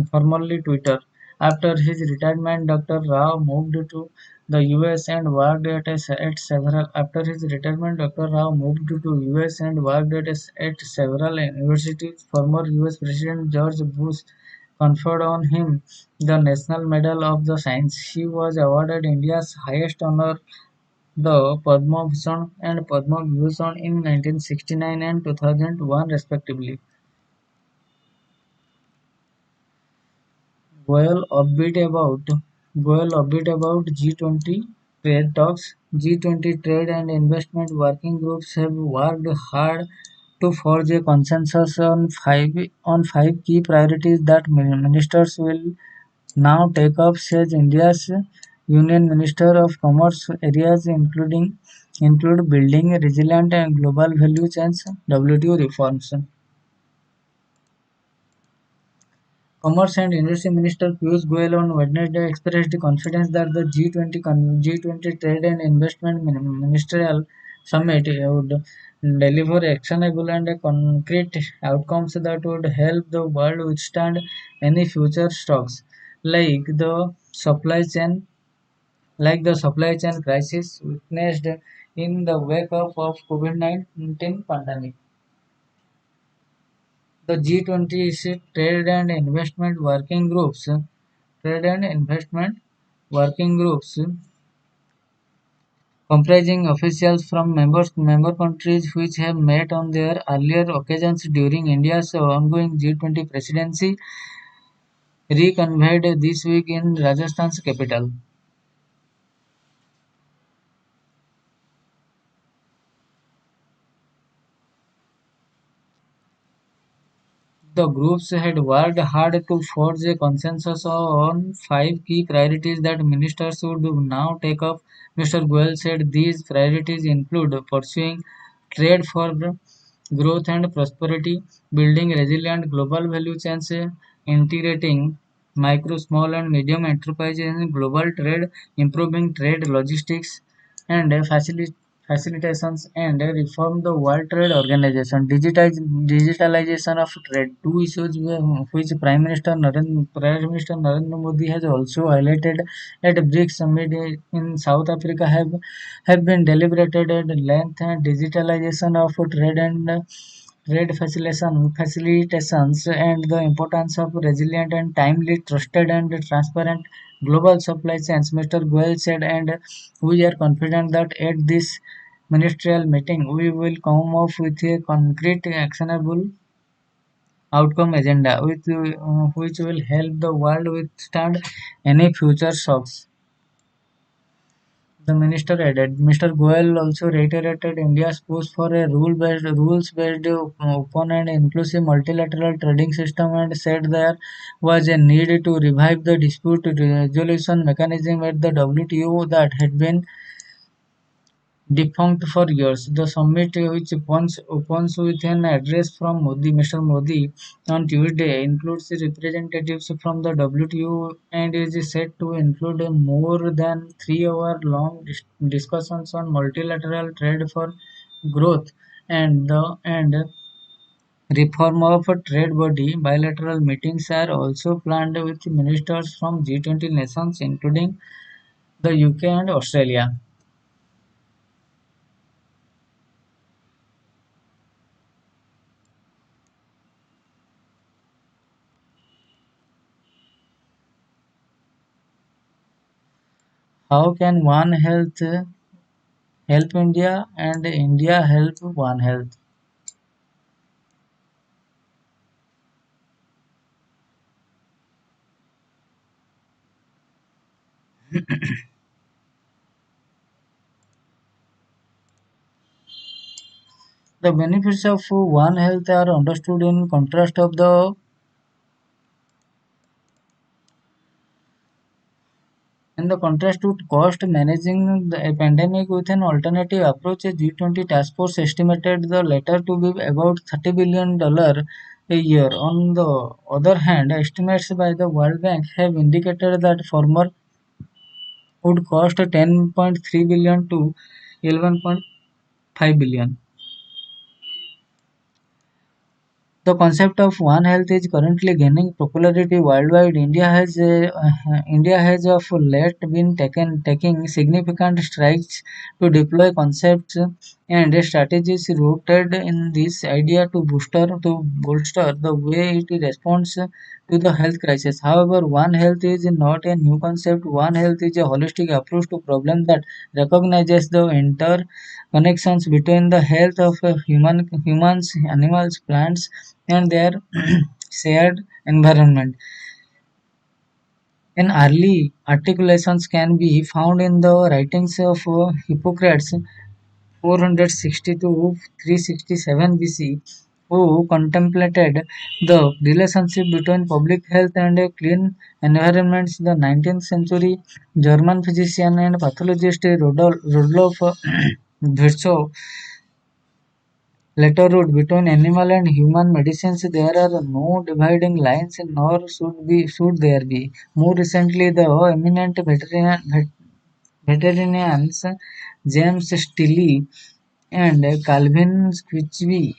formerly Twitter. After his retirement, Dr. Rao moved to the US and worked at several. After his retirement, Dr. Rao moved to US and worked at several universities. Former US President George Bush conferred on him the National Medal of the Science. He was awarded India's highest honor, the Padma Bhushan and Padma Vibhushan, in 1969 and 2001 respectively. Goyal upbeat about Goyal upbeat about G20 Prayer Talks. G20 trade and investment working groups have worked hard to forge a consensus on five key priorities that ministers will now take up, says India's Union Minister of Commerce. Areas include building resilient and global value chains, WTO reforms. Commerce and Industry Minister Piyush Goyal on Wednesday expressed confidence that the G20 Trade and Investment Ministerial Summit would deliver actionable and concrete outcomes that would help the world withstand any future shocks, like the supply chain crisis witnessed in the wake of COVID-19 pandemic. The G20 is a trade and investment working groups comprising officials from member countries which have met on their earlier occasions during India's ongoing G20 presidency, reconvened this week in Rajasthan's capital. The groups had worked hard to forge a consensus on five key priorities that ministers would now take up. Mr. Goyal said these priorities include pursuing trade for growth and prosperity, building resilient global value chains, integrating micro, small, and medium enterprises in global trade, improving trade logistics and facilitations, and reform the World Trade Organization. Digitalization of trade, two issues which Prime Minister Narendra Modi has also highlighted at BRICS summit in South Africa, have been deliberated at length. Digitalization of trade and facilitations and the importance of resilient and timely, trusted and transparent global supply chains, Mr. Goyal said, and we are confident that at this ministerial meeting we will come up with a concrete, actionable outcome agenda which will help the world withstand any future shocks. The minister added. Mr. Goel also reiterated India's push for a rules-based open and inclusive multilateral trading system and said there was a need to revive the dispute resolution mechanism at the WTO that had been defunct for years. The summit, which opens with an address from Mr. Modi on Tuesday, includes representatives from the WTO and is set to include a more than 3 hour long discussions on multilateral trade for growth and reform of a trade body. Bilateral meetings are also planned with ministers from G20 nations, including the UK and Australia. How can One Health help India and India help One Health? The benefits of One Health are understood in the contrast to cost managing a pandemic with an alternative approach. A G20 task force estimated the latter to be about $30 billion a year. On the other hand, estimates by the World Bank have indicated that former would cost 10.3 billion to 11.5 billion. The concept of One Health is currently gaining popularity worldwide. India has of late been taking significant strides to deploy concepts and strategies rooted in this idea to bolster the way it responds to the health crisis. However, One Health is not a new concept. One Health is a holistic approach to problem that recognizes the interconnections between the health of humans, animals, plants, and their shared environment. In early articulations can be found in the writings of Hippocrates 460 to 367 BC, who contemplated the relationship between public health and a clean environments. The 19th century German physician and pathologist Rudolf Virchow later wrote, between animal and human medicines there are no dividing lines, nor should there be. More recently, the eminent veterinarians James Stilly and Calvin Squitchy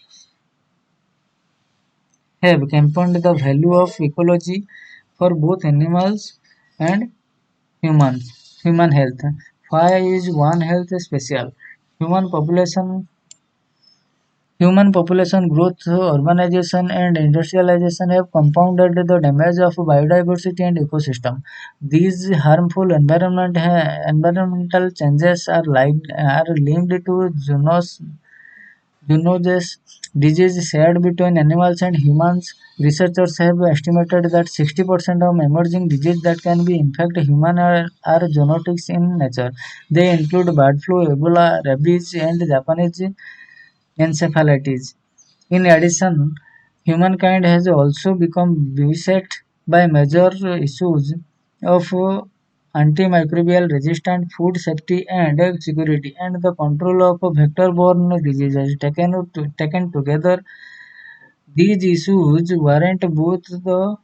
have campaigned the value of ecology for both animals and human health. Why is One Health special? Human population Human population growth, urbanization, and industrialization have compounded the damage of biodiversity and ecosystem. These harmful environmental changes are linked to zoonosis disease shared between animals and humans. Researchers have estimated that 60% of emerging diseases that can be infect human are zoonotics in nature. They include bird flu, Ebola, rabies, and Japanese encephalitis. In addition, humankind has also become beset by major issues of antimicrobial resistance, food safety and security, and the control of vector-borne diseases. Taken together, these issues warrant both the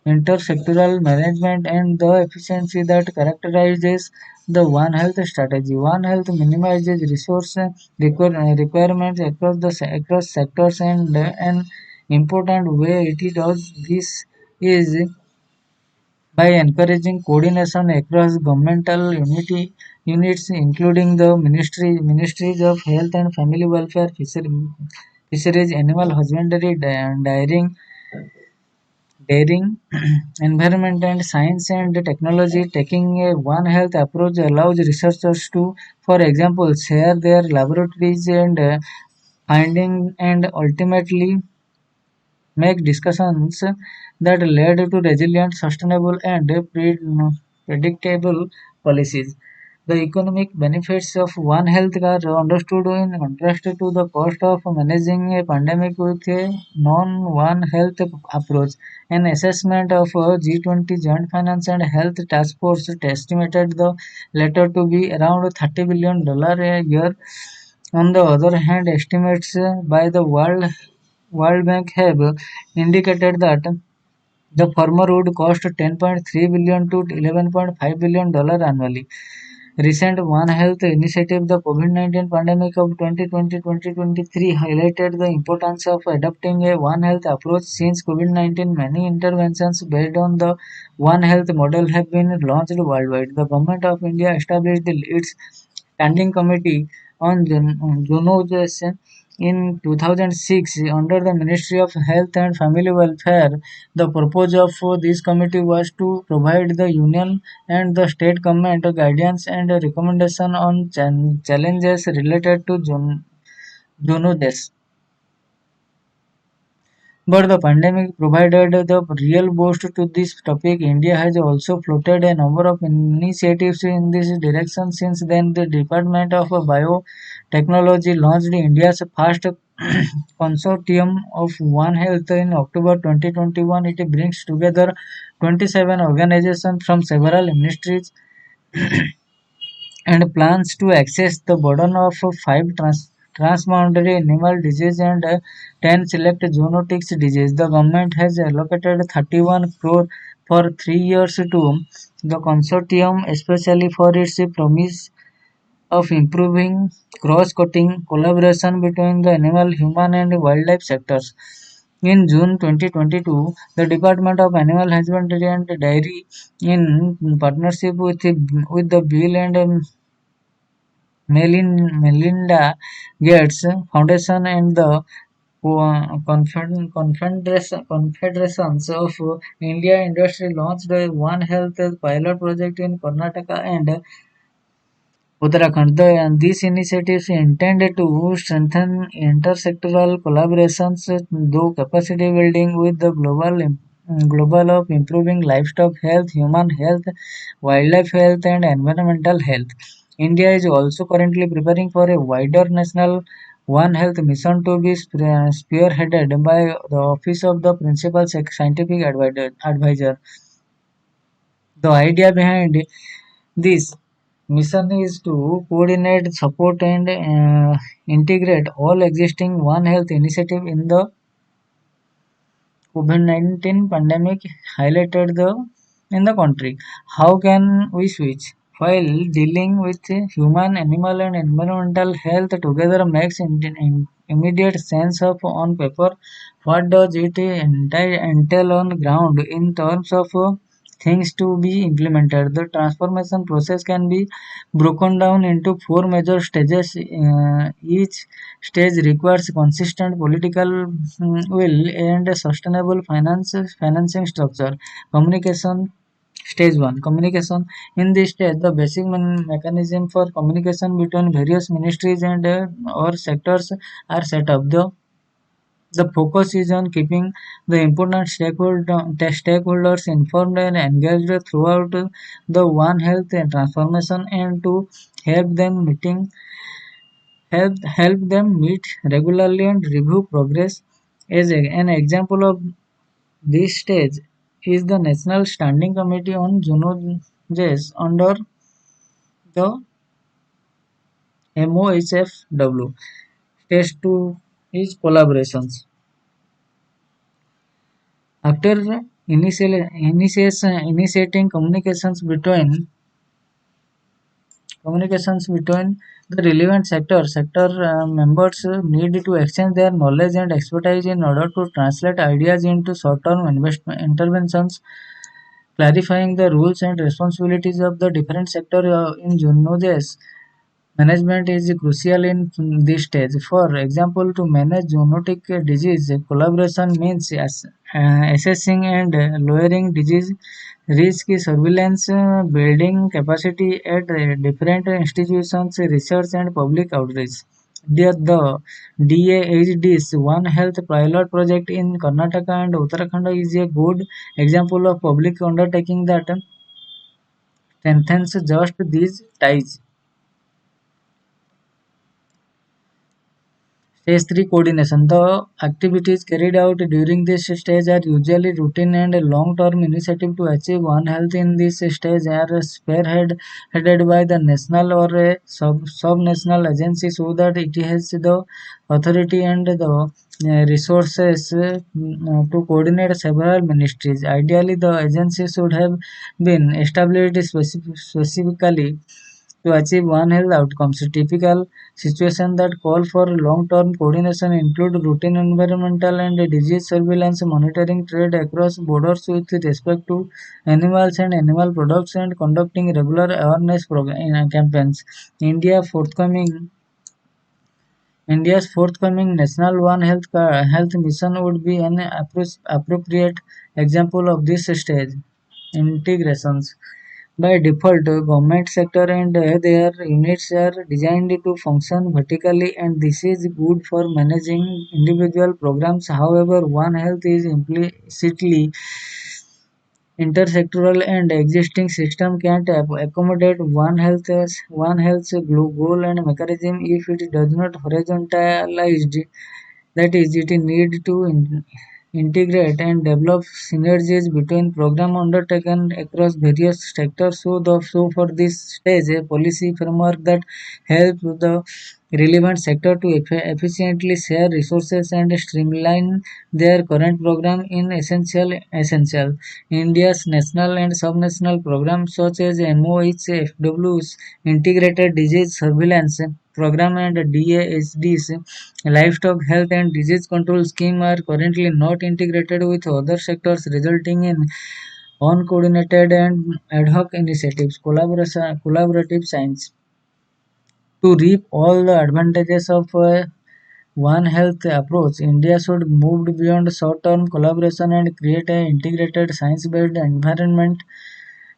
intersectoral management and the efficiency that characterizes the One Health strategy. One Health minimizes resource requirements across sectors, and an important way it does this is by encouraging coordination across governmental units, including the ministries of health and family welfare, fisheries, animal husbandry, dairying, environment and science and technology. Taking a One Health approach allows researchers to, for example, share their laboratories and finding and ultimately make discussions that lead to resilient, sustainable and predictable policies. The economic benefits of One Health are understood in contrast to the cost of managing a pandemic with a non-One Health approach. An assessment of G20 Joint Finance and Health Task Force estimated the latter to be around $30 billion a year. On the other hand, estimates by the World Bank have indicated that the former would cost $10.3 billion to $11.5 billion annually. Recent One Health initiative, the COVID-19 pandemic of 2020-2023, highlighted the importance of adopting a One Health approach. Since COVID-19, many interventions based on the One Health model have been launched worldwide. The Government of India established its Standing Committee on Zoonosis in 2006 under the Ministry of Health and Family Welfare. The purpose of this committee was to provide the union and the state government guidance and recommendation on challenges related to zoonosis. But the pandemic provided the real boost to this topic. India has also floated a number of initiatives in this direction. Since then, the Department of Biotechnology launched India's first consortium of One Health in October 2021. It brings together 27 organizations from several ministries and plans to access the burden of five transboundary animal disease and 10 select zoonotic diseases. The government has allocated 31 crore for 3 years to the consortium, especially for its promise of improving cross-cutting collaboration between the animal, human, and wildlife sectors. In June 2022, the Department of Animal Husbandry and Dairy, in partnership with the Bill and Melinda Gates Foundation and the Confederations of India Industry launched a One Health pilot project in Karnataka and Uttarakhand. These initiatives intended to strengthen intersectoral collaborations through capacity building with the global of improving livestock health, human health, wildlife health, and environmental health. India is also currently preparing for a wider national One Health mission to be spearheaded by the Office of the Principal Scientific Advisor. The idea behind this mission is to coordinate, support, and integrate all existing One Health initiative in the COVID-19 pandemic highlighted in the country. How can we switch? While dealing with human, animal, and environmental health together makes immediate sense of on paper, what does it entail on ground in terms of things to be implemented? The transformation process can be broken down into four major stages. Each stage requires consistent political will and a sustainable financing structure. Communication. Stage 1. Communication. In this stage, the basic mechanism for communication between various ministries and or sectors are set up. The focus is on keeping the important stakeholders informed and engaged throughout the One Health transformation and to help them help them meet regularly and review progress. An example of this stage is the National Standing Committee on Zoonosis under the MOHFW. Stage 2 is collaborations. After initiating communications between the relevant sector members need to exchange their knowledge and expertise in order to translate ideas into short-term interventions, clarifying the rules and responsibilities of the different sector in zoonosis management is crucial in this stage. For example, to manage zoonotic disease, collaboration means assessing and lowering disease risk, surveillance, building capacity at different institutions, research and public outreach. The DAHD's One Health pilot project in Karnataka and Uttarakhand is a good example of public undertaking that strengthens just these ties. Stage 3 coordination. The activities carried out during this stage are usually routine and long-term initiative to achieve One Health. In this stage are headed by the national or a sub-national agency so that it has the authority and the resources to coordinate several ministries. Ideally, the agency should have been established specifically to achieve One Health outcomes. Typical situations that call for long-term coordination include routine environmental and disease surveillance, monitoring trade across borders with respect to animals and animal products, and conducting regular awareness campaigns. India forthcoming India's forthcoming National One Health Mission would be an appropriate example of this stage. Integrations. By default, government sector and their units are designed to function vertically, and this is good for managing individual programs. However, One Health is implicitly intersectoral and existing system can't accommodate one health's goal and mechanism if it does not horizontalized. That is, it need to integrate and develop synergies between programs undertaken across various sectors. So for this stage, a policy framework that helps the relevant sector to efficiently share resources and streamline their current program in essential. India's national and subnational programs such as MOHFW's Integrated Disease Surveillance Program and DASD's Livestock Health and Disease Control Scheme are currently not integrated with other sectors, resulting in uncoordinated and ad hoc initiatives. Collaborative science. To reap all the advantages of a One Health approach, India should move beyond short-term collaboration and create an integrated science-based environment.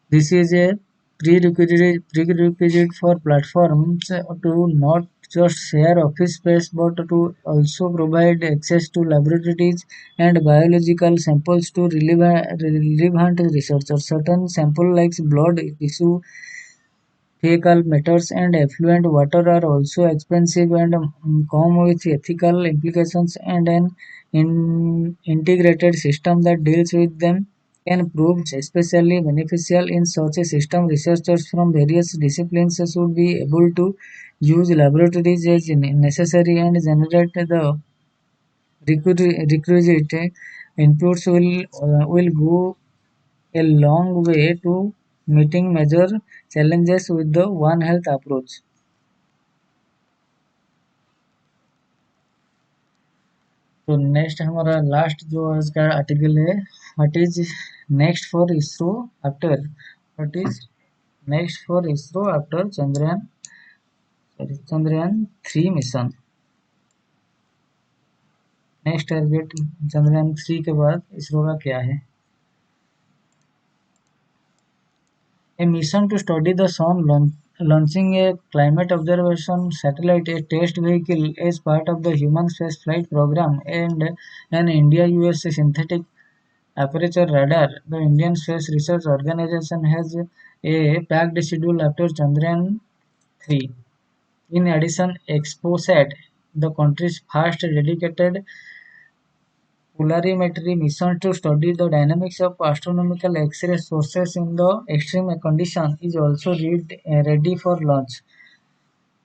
This is a prerequisite for platforms to not just share office space but to also provide access to laboratories and biological samples to relevant researchers. Certain samples like blood, tissue, fecal matters, and effluent water are also expensive and come with ethical implications, and an integrated system that deals with them can prove especially beneficial in such a system. Researchers from various disciplines should be able to use laboratories as necessary and generate the requisite inputs will go a long way to meeting major challenges with the One Health approach. तो next हमारा last जो इसका article है, what is next for ISRO after what is next for ISRO after Chandrayaan 3 mission. Next target Chandrayaan 3 के बाद इसरो का क्या है? A mission to study the sun, launching a climate observation satellite, a test vehicle as part of the human spaceflight program, and an India-US synthetic aperture radar. The Indian Space Research Organisation has a packed schedule after Chandrayaan 3. In addition, ExpoSat, the country's first dedicated polarimetry mission to study the dynamics of astronomical X-ray sources in the extreme conditions, is also ready for launch.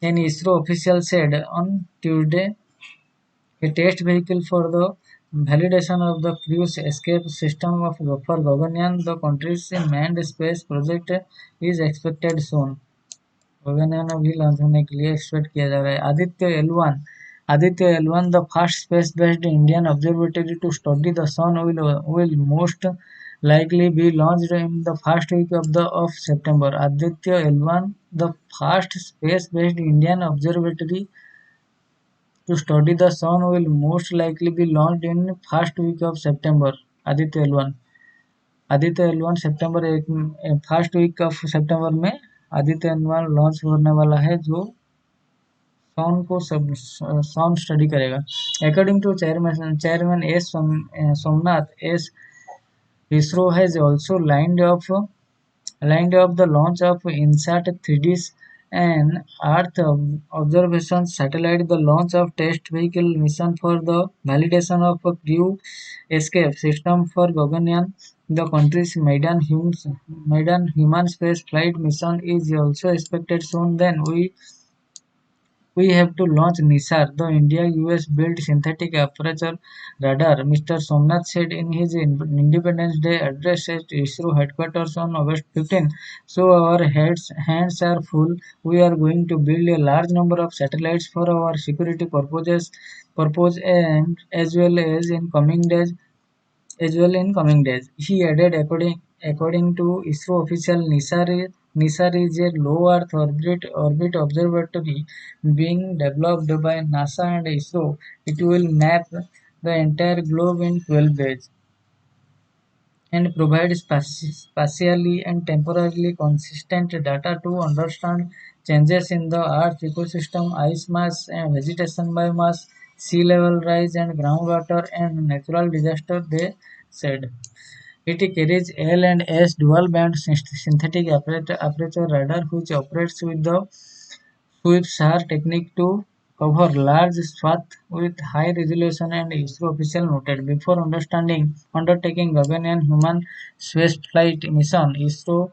An ISRO official said on Tuesday a test vehicle for the validation of the cruise escape system for Gaganyaan, the country's manned space project, is expected soon. Gaganyaan अभी launch होने के लिए expect किया जा रहा है. Aditya L1, the first space-based Indian observatory to study the sun, will most likely be launched in the first week of September. Aditya L1, the first space-based Indian observatory to study the sun, will most likely be launched in first week of September. Aditya L1 सितंबर first week of सितंबर में Aditya L1 launch होने वाला है, जो sun study करेगा. According to chairman S Somnath, S ISRO has also lined up lined up the launch of INSAT 3D and Earth observation satellite, the launch of test vehicle mission for the validation of a crew escape system for Gaganyaan. The country's maiden human space flight mission is also expected soon. Then we have to launch NISAR, the India-US built synthetic aperture radar, Mr. Somnath said in his Independence Day address at ISRO headquarters on August 15. So our hands are full. We are going to build a large number of satellites for our security purpose and as well in coming days. He added, according to ISRO official, NISAR is a low Earth orbit observatory being developed by NASA and ISRO. It will map the entire globe in 12 days and provide spatially and temporally consistent data to understand changes in the Earth's ecosystem, ice mass and vegetation biomass, sea level rise and groundwater and natural disaster, they said. It carries L and S dual-band synthetic aperture radar which operates with the sweep-SAR technique to cover large swaths with high resolution, and ISRO official noted. Before undertaking Gaganyaan human spaceflight mission, ISRO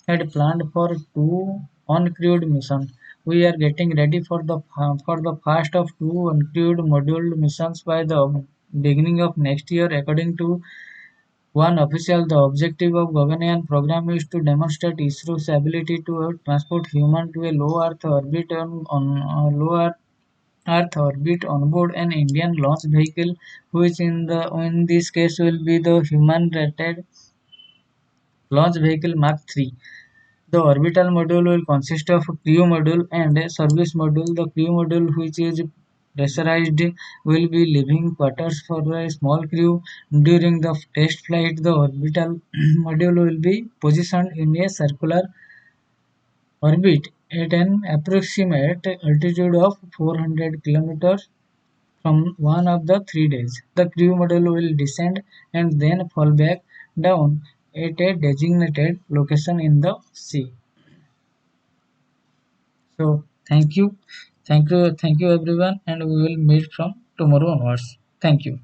had planned for two uncrewed missions. We are getting ready for the first of two uncrewed module missions by the beginning of next year, according to one official. The objective of Gaganyaan program is to demonstrate ISRO's ability to transport humans to a low Earth orbit Earth orbit onboard an Indian launch vehicle, which in this case will be the human-rated launch vehicle Mark III. The orbital module will consist of a crew module and a service module. The crew module, which is pressurized, will be living quarters for a small crew. During the test flight, the orbital module will be positioned in a circular orbit at an approximate altitude of 400 kilometers from one of the 3 days. The crew module will descend and then fall back down at a designated location in the sea. So thank you everyone, and we will meet from tomorrow onwards. Thank you.